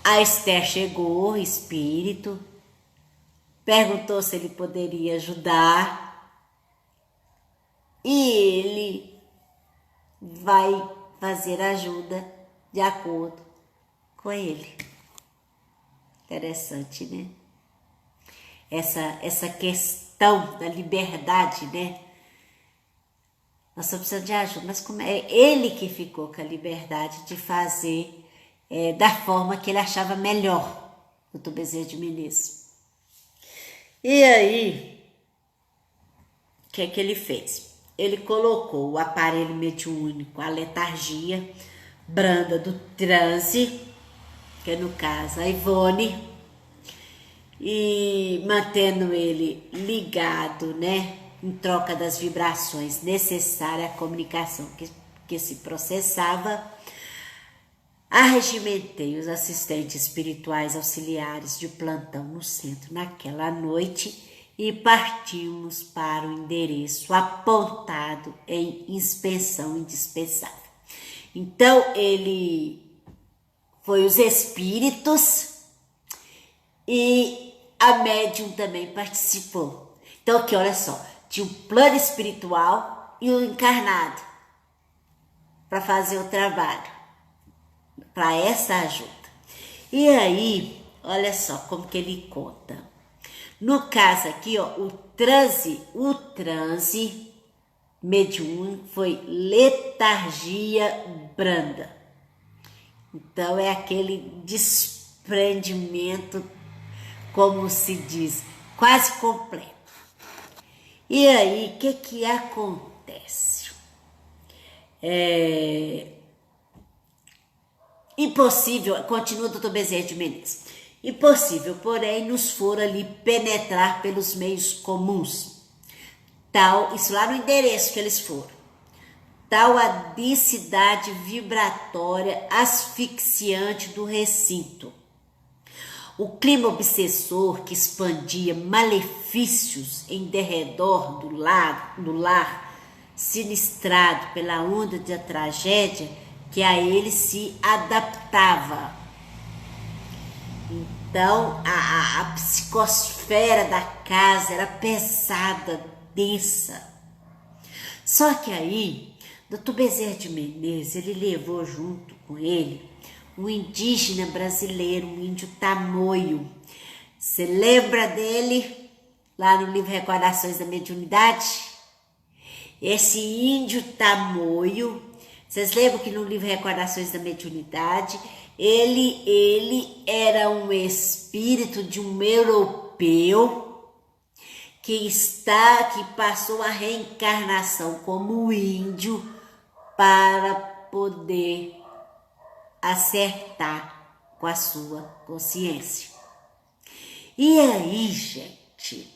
A Esther chegou, espírito, perguntou se ele poderia ajudar e ele vai fazer ajuda de acordo com ele. Interessante, né? Essa questão da liberdade, né? Nós só precisamos de ajuda, mas como é ele que ficou com a liberdade de fazer da forma que ele achava melhor, o Dr. Bezerra de Menezes. E aí, o que é que ele fez? Ele colocou o aparelho mediúnico, a letargia branda do transe, que é no caso a Ivone, e mantendo ele ligado, né, em troca das vibrações necessárias à comunicação que se processava. Arregimentei os assistentes espirituais auxiliares de plantão no centro naquela noite e partimos para o endereço apontado em inspeção indispensável. Então, ele foi os espíritos e a médium também participou. Então, aqui, olha só, tinha um plano espiritual e um encarnado para fazer o trabalho, para essa ajuda. E aí, olha só como que ele conta. No caso aqui, ó, o transe mediúnico foi letargia branda. Então, é aquele desprendimento, como se diz, quase completo. E aí, o que acontece? Impossível, continua o Dr. Bezerra de Menezes, impossível, porém, nos for ali penetrar pelos meios comuns. Tal, isso lá no endereço que eles foram, tal a densidade vibratória asfixiante do recinto. O clima obsessor que expandia malefícios em derredor do lar sinistrado pela onda da tragédia que a ele se adaptava. Então, a psicosfera da casa era pesada, densa. Só que aí, Dr. Bezerra de Menezes, ele levou junto com ele um indígena brasileiro, um índio tamoio. Você lembra dele? lá no livro Recordações da Mediunidade, esse índio tamoio, vocês lembram que no livro Recordações da Mediunidade, ele era um espírito de um europeu que passou a reencarnação como índio para poder acertar com a sua consciência. E aí, gente,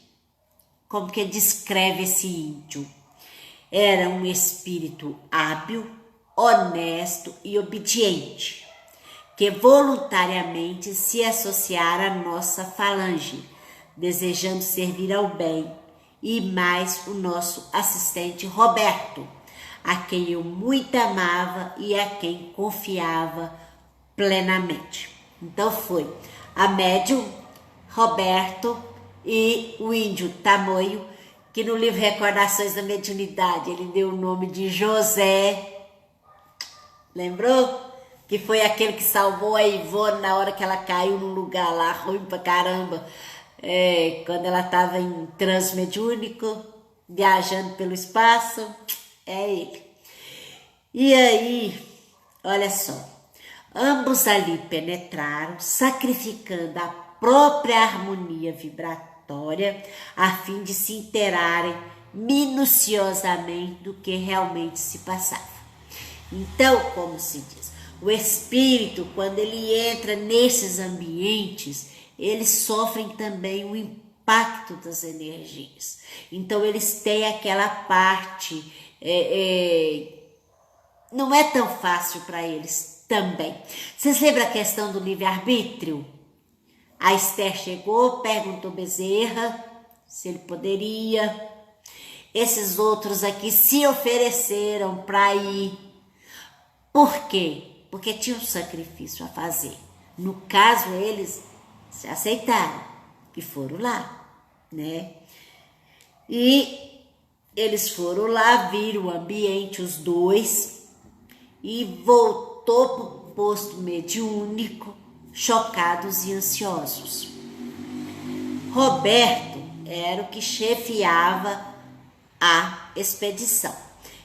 como que descreve esse índio? Era um espírito hábil, honesto e obediente, que voluntariamente se associara à nossa falange, desejando servir ao bem, e mais o nosso assistente Roberto, a quem eu muito amava e a quem confiava plenamente. Então foi a médium, Roberto e o índio tamoio, que no livro Recordações da Mediunidade ele deu o nome de José. Lembrou? Que foi aquele que salvou a Ivone na hora que ela caiu num lugar lá ruim pra caramba, quando ela estava em transe mediúnico, viajando pelo espaço. É ele. E aí, olha só, ambos ali penetraram, sacrificando a própria harmonia vibratória a fim de se inteirarem minuciosamente do que realmente se passava. Então, como se diz, o espírito, quando ele entra nesses ambientes, eles sofrem também o impacto das energias. Então, eles têm aquela parte, não é tão fácil para eles também. Vocês lembram a questão do livre-arbítrio? A Esther chegou, perguntou Bezerra se ele poderia. Esses outros aqui se ofereceram para ir. Por quê? Porque tinha um sacrifício a fazer. No caso, eles se aceitaram e foram lá, né? E eles foram lá, viram o ambiente, os dois, e voltou para o posto mediúnico, chocados e ansiosos. Roberto era o que chefiava a expedição.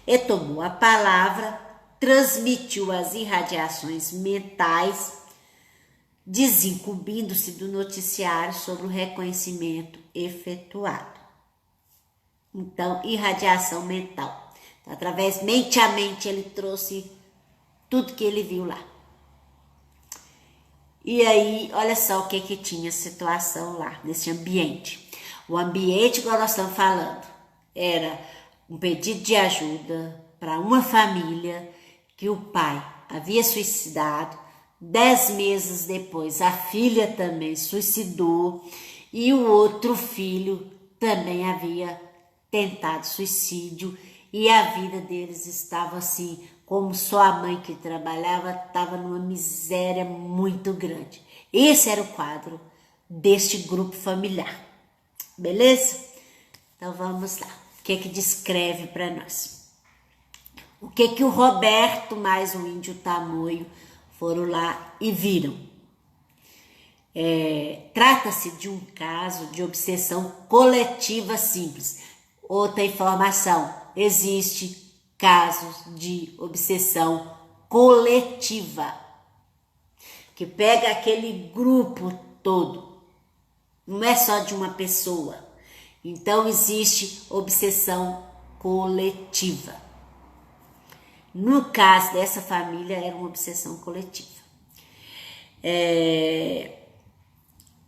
Ele tomou a palavra, transmitiu as irradiações mentais, desincumbindo-se do noticiário sobre o reconhecimento efetuado. Então, irradiação mental. Então, através, mente a mente, ele trouxe tudo que ele viu lá. E aí, olha só o que tinha situação lá, nesse ambiente. O ambiente, igual nós estamos falando, era um pedido de ajuda para uma família que o pai havia suicidado. 10 meses depois, a filha também suicidou e o outro filho também havia tentado suicídio, e a vida deles estava assim, como só a mãe que trabalhava, estava numa miséria muito grande. Esse era o quadro deste grupo familiar, beleza? Então vamos lá, o que descreve para nós? O que o Roberto mais o índio tamoio foram lá e viram? Trata-se de um caso de obsessão coletiva simples. Outra informação, existe casos de obsessão coletiva, que pega aquele grupo todo, não é só de uma pessoa. Então existe obsessão coletiva. No caso dessa família, era uma obsessão coletiva.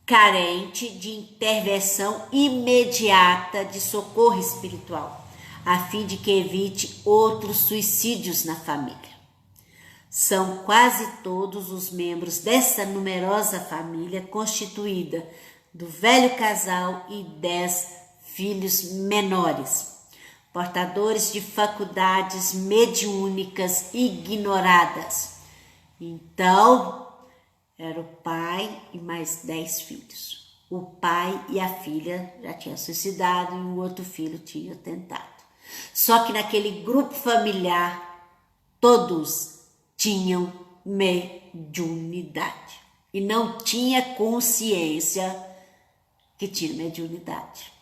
Carente de intervenção imediata de socorro espiritual, a fim de que evite outros suicídios na família. São quase todos os membros dessa numerosa família constituída do velho casal e 10 filhos menores, portadores de faculdades mediúnicas ignoradas. Então, era o pai e mais 10 filhos. O pai e a filha já tinham suicidado e o outro filho tinha tentado. Só que naquele grupo familiar, todos tinham mediunidade. E não tinha consciência que tinha mediunidade.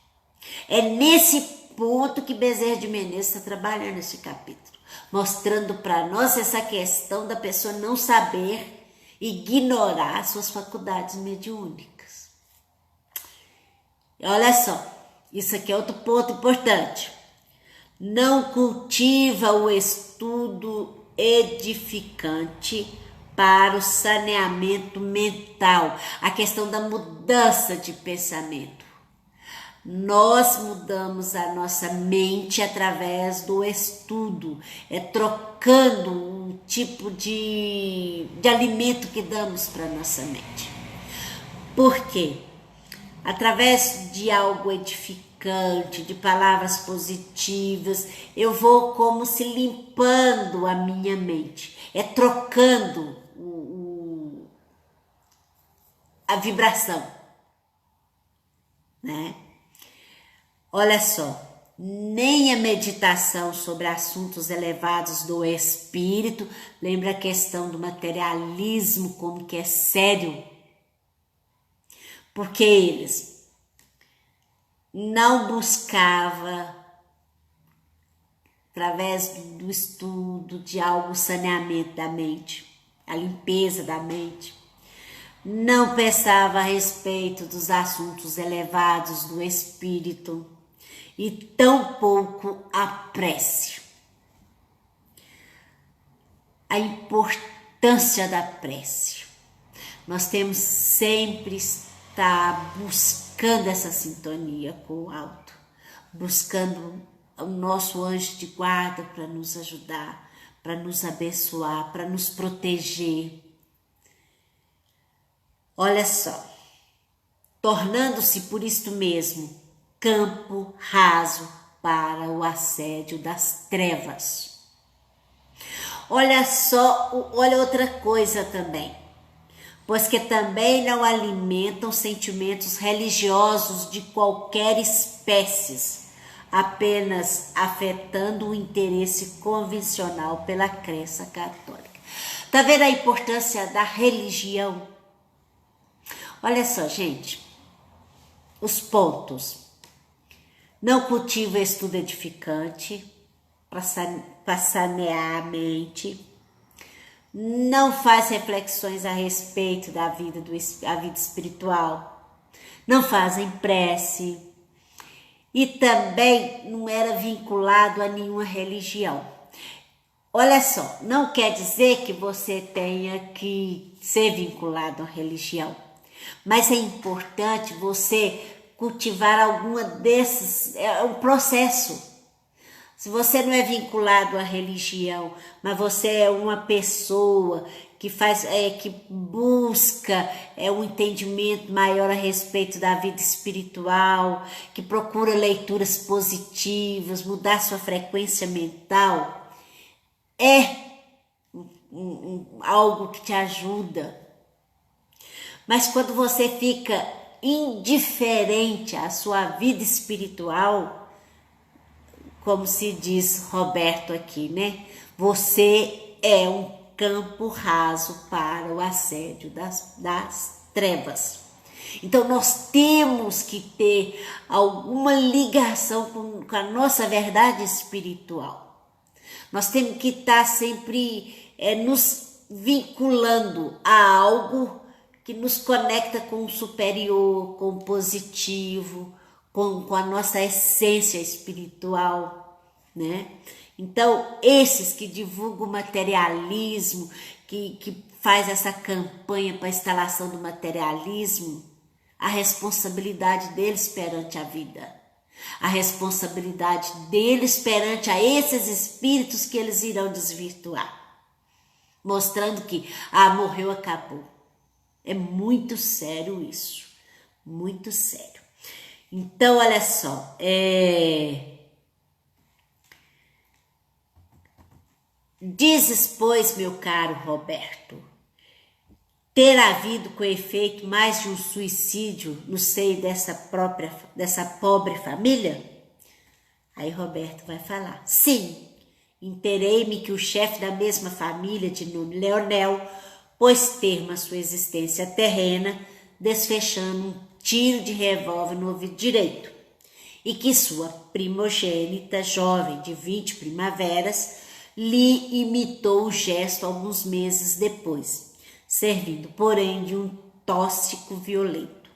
É nesse ponto que Bezerra de Menezes está trabalhando esse capítulo, mostrando para nós essa questão da pessoa não saber ignorar suas faculdades mediúnicas. E olha só, isso aqui é outro ponto importante. Não cultiva o estudo edificante para o saneamento mental, a questão da mudança de pensamento. Nós mudamos a nossa mente através do estudo, trocando um tipo de alimento que damos para nossa mente. Por quê? Através de algo edificante, de palavras positivas, eu vou como se limpando a minha mente, trocando a vibração, né? Olha só, nem a meditação sobre assuntos elevados do espírito, lembra a questão do materialismo, como que é sério, porque eles não buscavam, através do estudo de algo, o saneamento da mente, a limpeza da mente, não pensava a respeito dos assuntos elevados do espírito e tampouco a prece. A importância da prece. Nós temos sempre estar buscando essa sintonia com o alto, buscando o nosso anjo de guarda para nos ajudar, para nos abençoar, para nos proteger. Olha só, tornando-se por isto mesmo campo raso para o assédio das trevas. Olha só, olha outra coisa também, pois que também não alimentam sentimentos religiosos de qualquer espécie, apenas afetando o interesse convencional pela crença católica. Tá vendo a importância da religião? Olha só, gente, os pontos. Não cultiva estudo edificante para sanear a mente. Não faz reflexões a respeito da vida, a vida espiritual. Não fazem prece. E também não era vinculado a nenhuma religião. Olha só, não quer dizer que você tenha que ser vinculado a religião. Mas é importante você cultivar alguma desses, é um processo. Se você não é vinculado à religião, mas você é uma pessoa que que busca um entendimento maior a respeito da vida espiritual, que procura leituras positivas, mudar sua frequência mental, algo que te ajuda. Mas quando você fica indiferente à sua vida espiritual, como se diz Roberto aqui, né? Você é um campo raso para o assédio das trevas. Então nós temos que ter alguma ligação com a nossa verdade espiritual. Nós temos que estar sempre nos vinculando a algo que nos conecta com o superior, com o positivo, com a nossa essência espiritual, né? Então, esses que divulgam o materialismo, que faz essa campanha para a instalação do materialismo, a responsabilidade deles perante a vida, a responsabilidade deles perante a esses espíritos que eles irão desvirtuar, mostrando que, morreu, acabou. É muito sério isso, muito sério. Então, olha só, dizes, pois, meu caro Roberto, ter havido com efeito mais de um suicídio no seio dessa pobre família? Aí Roberto vai falar, sim, inteirei-me que o chefe da mesma família, de nome Leonel, pôs termo à sua existência terrena, desfechando um tiro de revólver no ouvido direito. e que sua primogênita, jovem de 20 primaveras, lhe imitou o gesto alguns meses depois, servindo, porém, de um tóxico violento.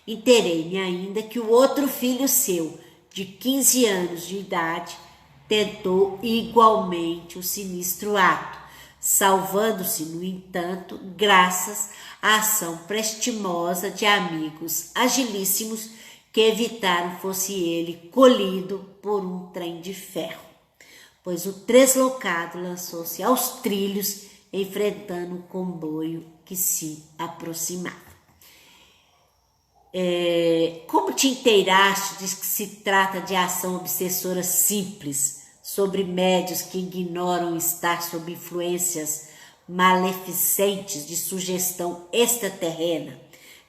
Inteirei-me ainda que o outro filho seu, de 15 anos de idade, tentou igualmente o sinistro ato, salvando-se, no entanto, graças à ação prestimosa de amigos agilíssimos que evitaram fosse ele colhido por um trem de ferro, pois o deslocado lançou-se aos trilhos, enfrentando o comboio que se aproximava. Como te inteiraste de que se trata de ação obsessora simples sobre médios que ignoram estar sob influências maleficentes de sugestão extraterrena,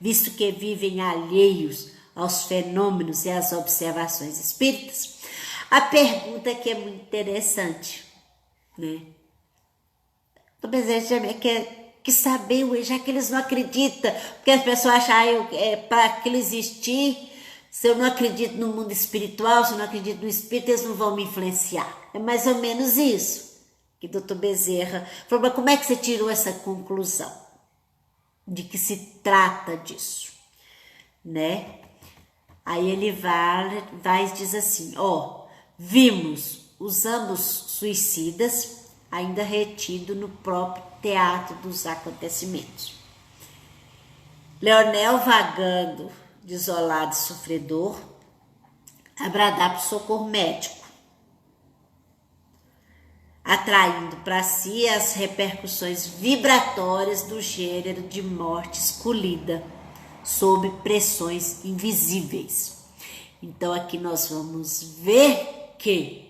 visto que vivem alheios aos fenômenos e às observações espíritas? A pergunta aqui é muito interessante, né? O desejo que saber, já que eles não acreditam, porque as pessoas acham para aquilo existir, se eu não acredito no mundo espiritual, se eu não acredito no espírito, eles não vão me influenciar. É mais ou menos isso que Dr. Bezerra falou. Mas como é que você tirou essa conclusão de que se trata disso, né? Aí ele vai e diz assim, vimos os ambos suicidas ainda retido no próprio teatro dos acontecimentos. Leonel, vagando, desolado e sofredor, a bradar por socorro médico, atraindo para si as repercussões vibratórias do gênero de morte escolhida, sob pressões invisíveis. Então aqui nós vamos ver que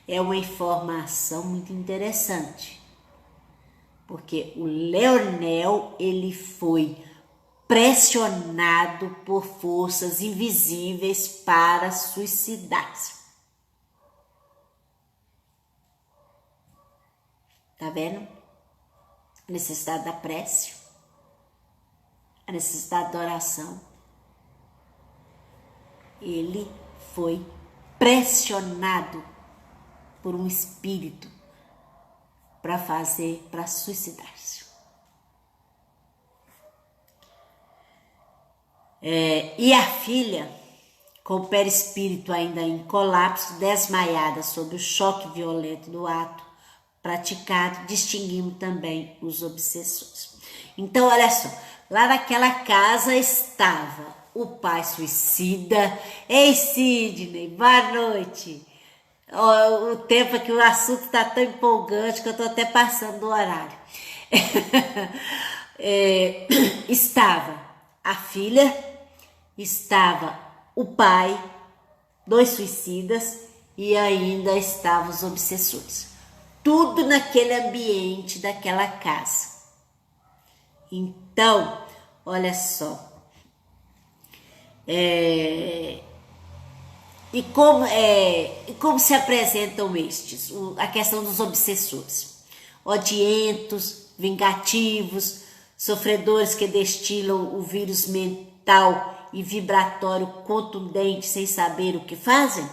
é uma informação muito interessante, porque o Leonel, ele foi pressionado por forças invisíveis para suicidar-se. Tá vendo? A necessidade da prece, a necessidade da oração. Ele foi pressionado por um espírito para suicidar-se. E a filha, com o perispírito ainda em colapso, desmaiada sob o choque violento do ato praticado, distinguimos também os obsessores. Então, olha só, lá naquela casa estava o pai suicida. Ei, Sidney, boa noite. O tempo é que o assunto está tão empolgante que eu estou até passando do horário. Estava a filha, estava o pai, 2 suicidas e ainda estavam os obsessores. Tudo naquele ambiente daquela casa. Então, olha só. E como se apresentam estes? A questão dos obsessores. Odientos, vingativos, sofredores que destilam o vírus mental e vibratório contundente sem saber o que fazem?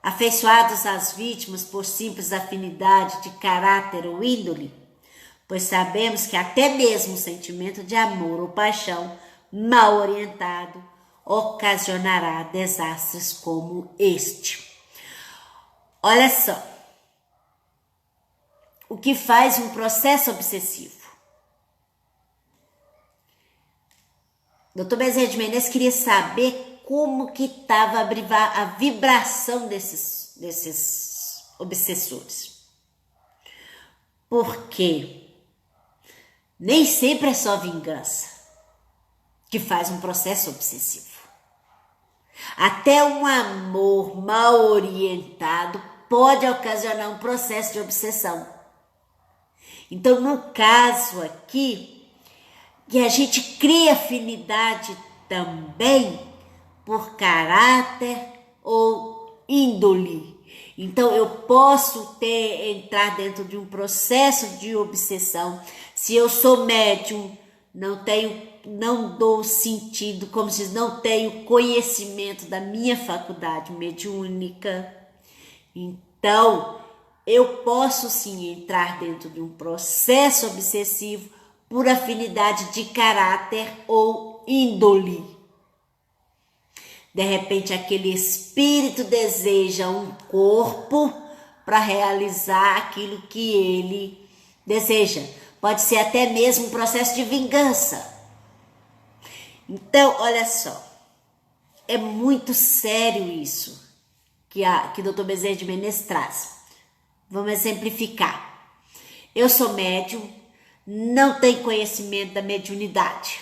Afeiçoados às vítimas por simples afinidade de caráter ou índole? Pois sabemos que até mesmo o sentimento de amor ou paixão mal orientado ocasionará desastres como este. Olha só, o que faz um processo obsessivo? Dr. Bezerra de Menezes queria saber como que estava a vibração desses obsessores. Porque nem sempre é só vingança que faz um processo obsessivo. Até um amor mal orientado pode ocasionar um processo de obsessão. Então, no caso aqui, que a gente cria afinidade também por caráter ou índole. Então, eu posso entrar dentro de um processo de obsessão. Se eu sou médium, não tenho não dou sentido, como se não tenho conhecimento da minha faculdade mediúnica. Então, eu posso sim entrar dentro de um processo obsessivo por afinidade de caráter ou índole. De repente, aquele espírito deseja um corpo para realizar aquilo que ele deseja. Pode ser até mesmo um processo de vingança. Então, olha só, é muito sério isso que o Dr. Bezerra de Menezes traz. Vamos exemplificar. Eu sou médium, não tenho conhecimento da mediunidade.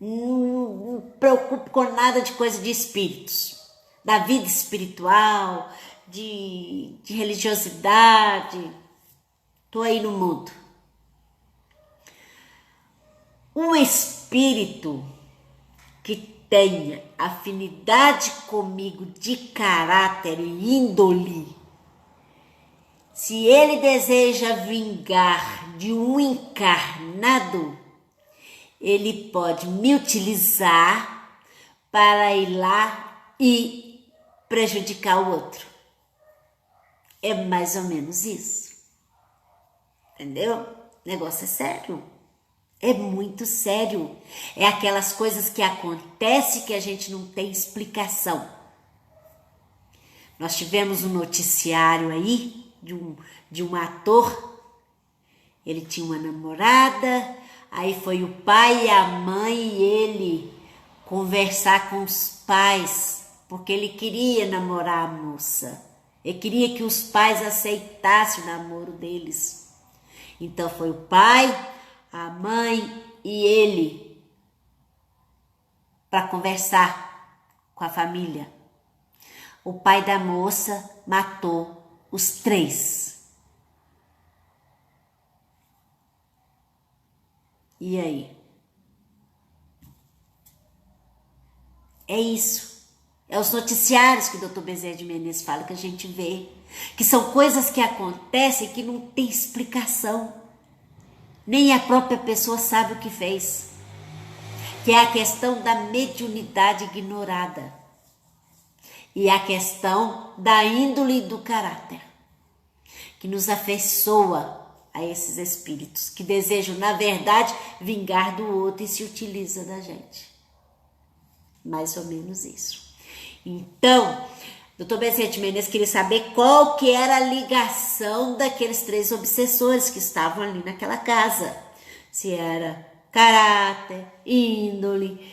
Não me preocupo com nada de coisa de espíritos, da vida espiritual, de religiosidade. Estou aí no mundo. Um espírito que tenha afinidade comigo de caráter e índole, se ele deseja vingar de um encarnado, ele pode me utilizar para ir lá e prejudicar o outro. É mais ou menos isso. Entendeu? O negócio é sério. É muito sério. É aquelas coisas que acontecem que a gente não tem explicação. Nós tivemos um noticiário aí de um ator. Ele tinha uma namorada, aí foi o pai e a mãe e ele conversar com os pais, porque ele queria namorar a moça. Ele queria que os pais aceitassem o namoro deles. Então foi o pai, a mãe e ele para conversar com a família. O pai da moça matou os 3. E aí? É isso. É os noticiários que o Dr. Bezerra de Menezes fala, que a gente vê. Que são coisas que acontecem que não tem explicação. Nem a própria pessoa sabe o que fez. Que é a questão da mediunidade ignorada. E a questão da índole do caráter. Que nos afeiçoa a esses espíritos. Que desejam, na verdade, vingar do outro e se utiliza da gente. Mais ou menos isso. Então, Dr. Bezerra de Menezes queria saber qual que era a ligação daqueles 3 obsessores que estavam ali naquela casa. Se era caráter, índole,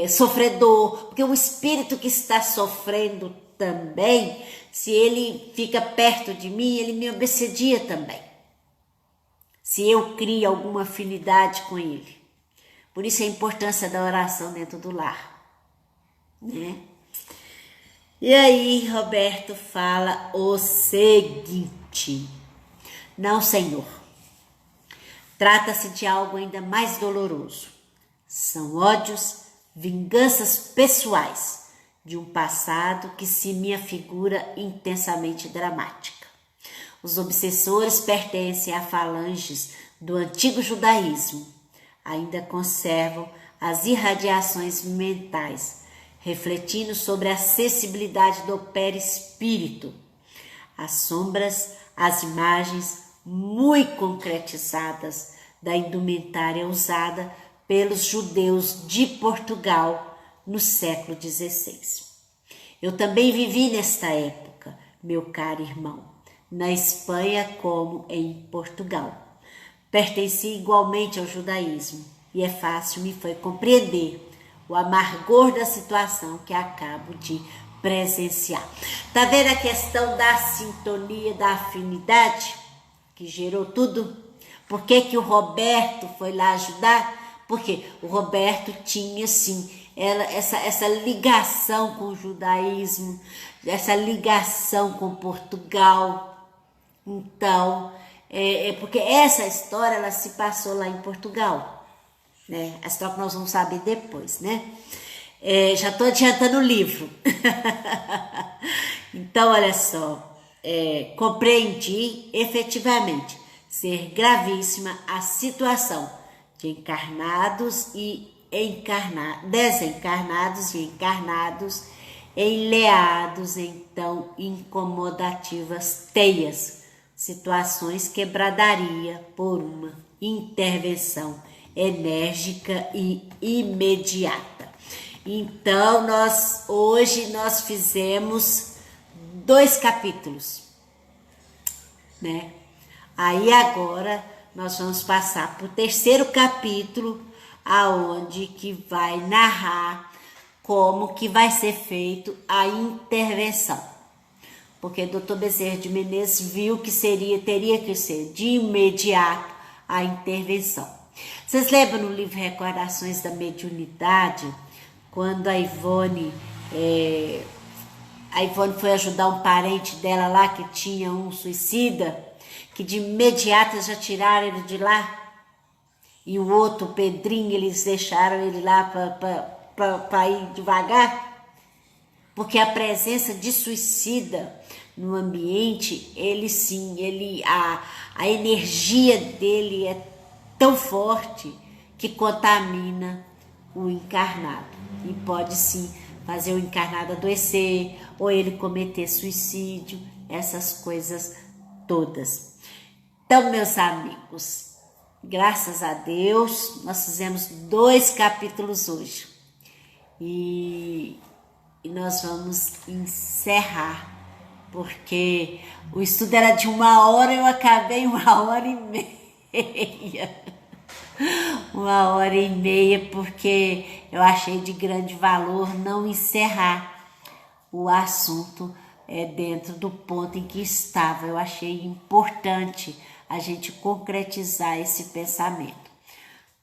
sofredor. Porque o espírito que está sofrendo também, se ele fica perto de mim, ele me obsedia também. Se eu crio alguma afinidade com ele. Por isso a importância da oração dentro do lar, né? E aí, Roberto fala o seguinte: não, Senhor, trata-se de algo ainda mais doloroso. São ódios, vinganças pessoais de um passado que se me afigura intensamente dramática. Os obsessores pertencem a falanges do antigo judaísmo. Ainda conservam as irradiações mentais, refletindo sobre a sensibilidade do perispírito. As sombras, as imagens muito concretizadas da indumentária usada pelos judeus de Portugal no século XVI. Eu também vivi nesta época, meu caro irmão, na Espanha como em Portugal. Pertenci igualmente ao judaísmo e é fácil me foi compreender o amargor da situação que acabo de presenciar. Tá vendo a questão da sintonia, da afinidade que gerou tudo? Por que o Roberto foi lá ajudar? Porque o Roberto tinha sim essa ligação com o judaísmo, essa ligação com Portugal. Então, porque essa história ela se passou lá em Portugal, né? A história que nós vamos saber depois, né? Já estou adiantando o livro. Então, olha só, compreendi efetivamente ser gravíssima a situação de encarnados e desencarnados e encarnados, enleados, então, incomodativas teias, situações quebradaria por uma intervenção enérgica e imediata. Então, hoje nós fizemos 2 capítulos, né? Aí agora nós vamos passar para o 3º capítulo, aonde que vai narrar como que vai ser feito a intervenção. Porque o Dr. Bezerra de Menezes viu que teria que ser de imediato a intervenção. Vocês lembram no livro Recordações da Mediunidade, quando a Ivone foi ajudar um parente dela lá que tinha um suicida, que de imediato já tiraram ele de lá? E o outro, o Pedrinho, eles deixaram ele lá para ir devagar? Porque a presença de suicida no ambiente, a energia dele é tão forte que contamina o encarnado. E pode sim fazer o encarnado adoecer, ou ele cometer suicídio, essas coisas todas. Então, meus amigos, graças a Deus, nós fizemos 2 capítulos hoje. E nós vamos encerrar, porque o estudo era de 1 hora, eu acabei em 1h30. 1h30, porque eu achei de grande valor não encerrar o assunto dentro do ponto em que estava. Eu achei importante a gente concretizar esse pensamento,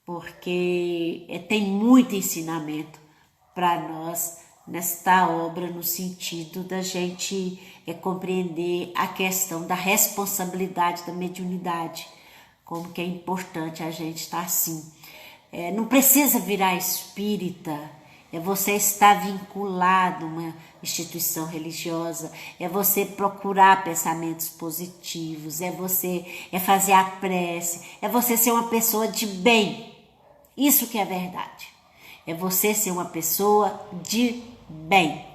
porque tem muito ensinamento para nós nesta obra, no sentido da gente compreender a questão da responsabilidade da mediunidade, como que é importante a gente estar assim. Não precisa virar espírita, você estar vinculado a uma instituição religiosa, você procurar pensamentos positivos, você fazer a prece, você ser uma pessoa de bem. Isso que é verdade. É você ser uma pessoa de bem.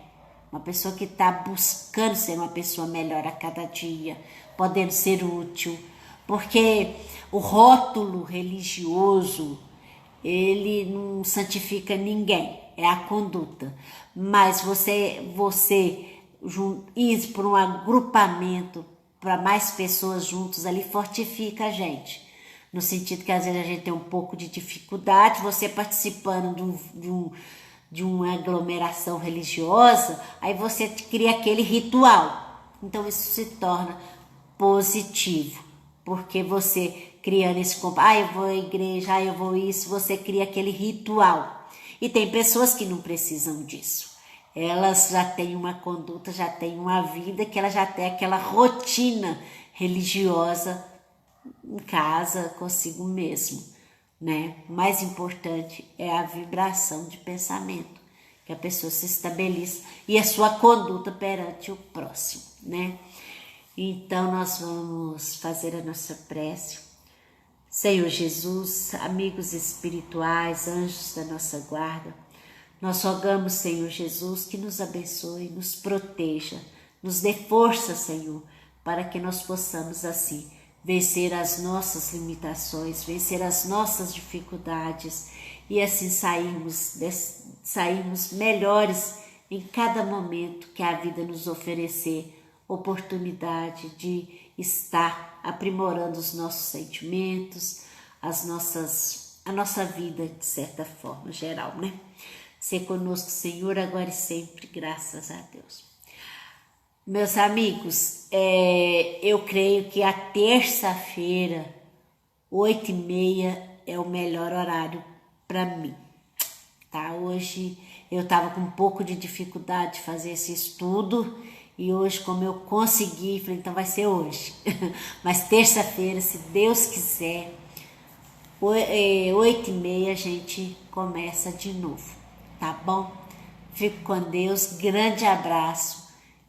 Uma pessoa que está buscando ser uma pessoa melhor a cada dia, podendo ser útil. Porque o rótulo religioso, ele não santifica ninguém, é a conduta. Mas você ir para um agrupamento, para mais pessoas juntos ali, fortifica a gente. No sentido que às vezes a gente tem um pouco de dificuldade, você participando de uma aglomeração religiosa, aí você cria aquele ritual. Então isso se torna positivo, porque você criando esse eu vou à igreja, eu vou isso, você cria aquele ritual. E tem pessoas que não precisam disso. Elas já têm uma conduta, já têm uma vida, que ela já tem aquela rotina religiosa em casa, consigo mesmo, né? O mais importante é a vibração de pensamento, que a pessoa se estabeleça e a sua conduta perante o próximo, né? Então, nós vamos fazer a nossa prece. Senhor Jesus, amigos espirituais, anjos da nossa guarda, nós rogamos, Senhor Jesus, que nos abençoe, nos proteja, nos dê força, Senhor, para que nós possamos assim vencer as nossas limitações, vencer as nossas dificuldades e assim sairmos melhores em cada momento que a vida nos oferecer oportunidade de estar aprimorando os nossos sentimentos, a nossa vida de certa forma geral, né? Ser conosco, Senhor, agora e sempre, graças a Deus. Meus amigos, eu creio que a terça-feira, 8h30, é o melhor horário para mim, tá? Hoje eu estava com um pouco de dificuldade de fazer esse estudo e hoje, como eu consegui, falei, então vai ser hoje. Mas terça-feira, se Deus quiser, 8h30 a gente começa de novo, tá bom? Fico com Deus, grande abraço.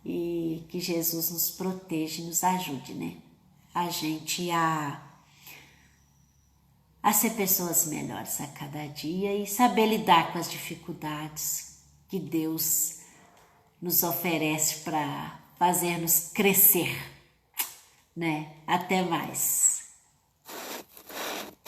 E que Jesus nos proteja e nos ajude, né? A gente a a ser pessoas melhores a cada dia e saber lidar com as dificuldades que Deus nos oferece para fazer-nos crescer, né? Até mais.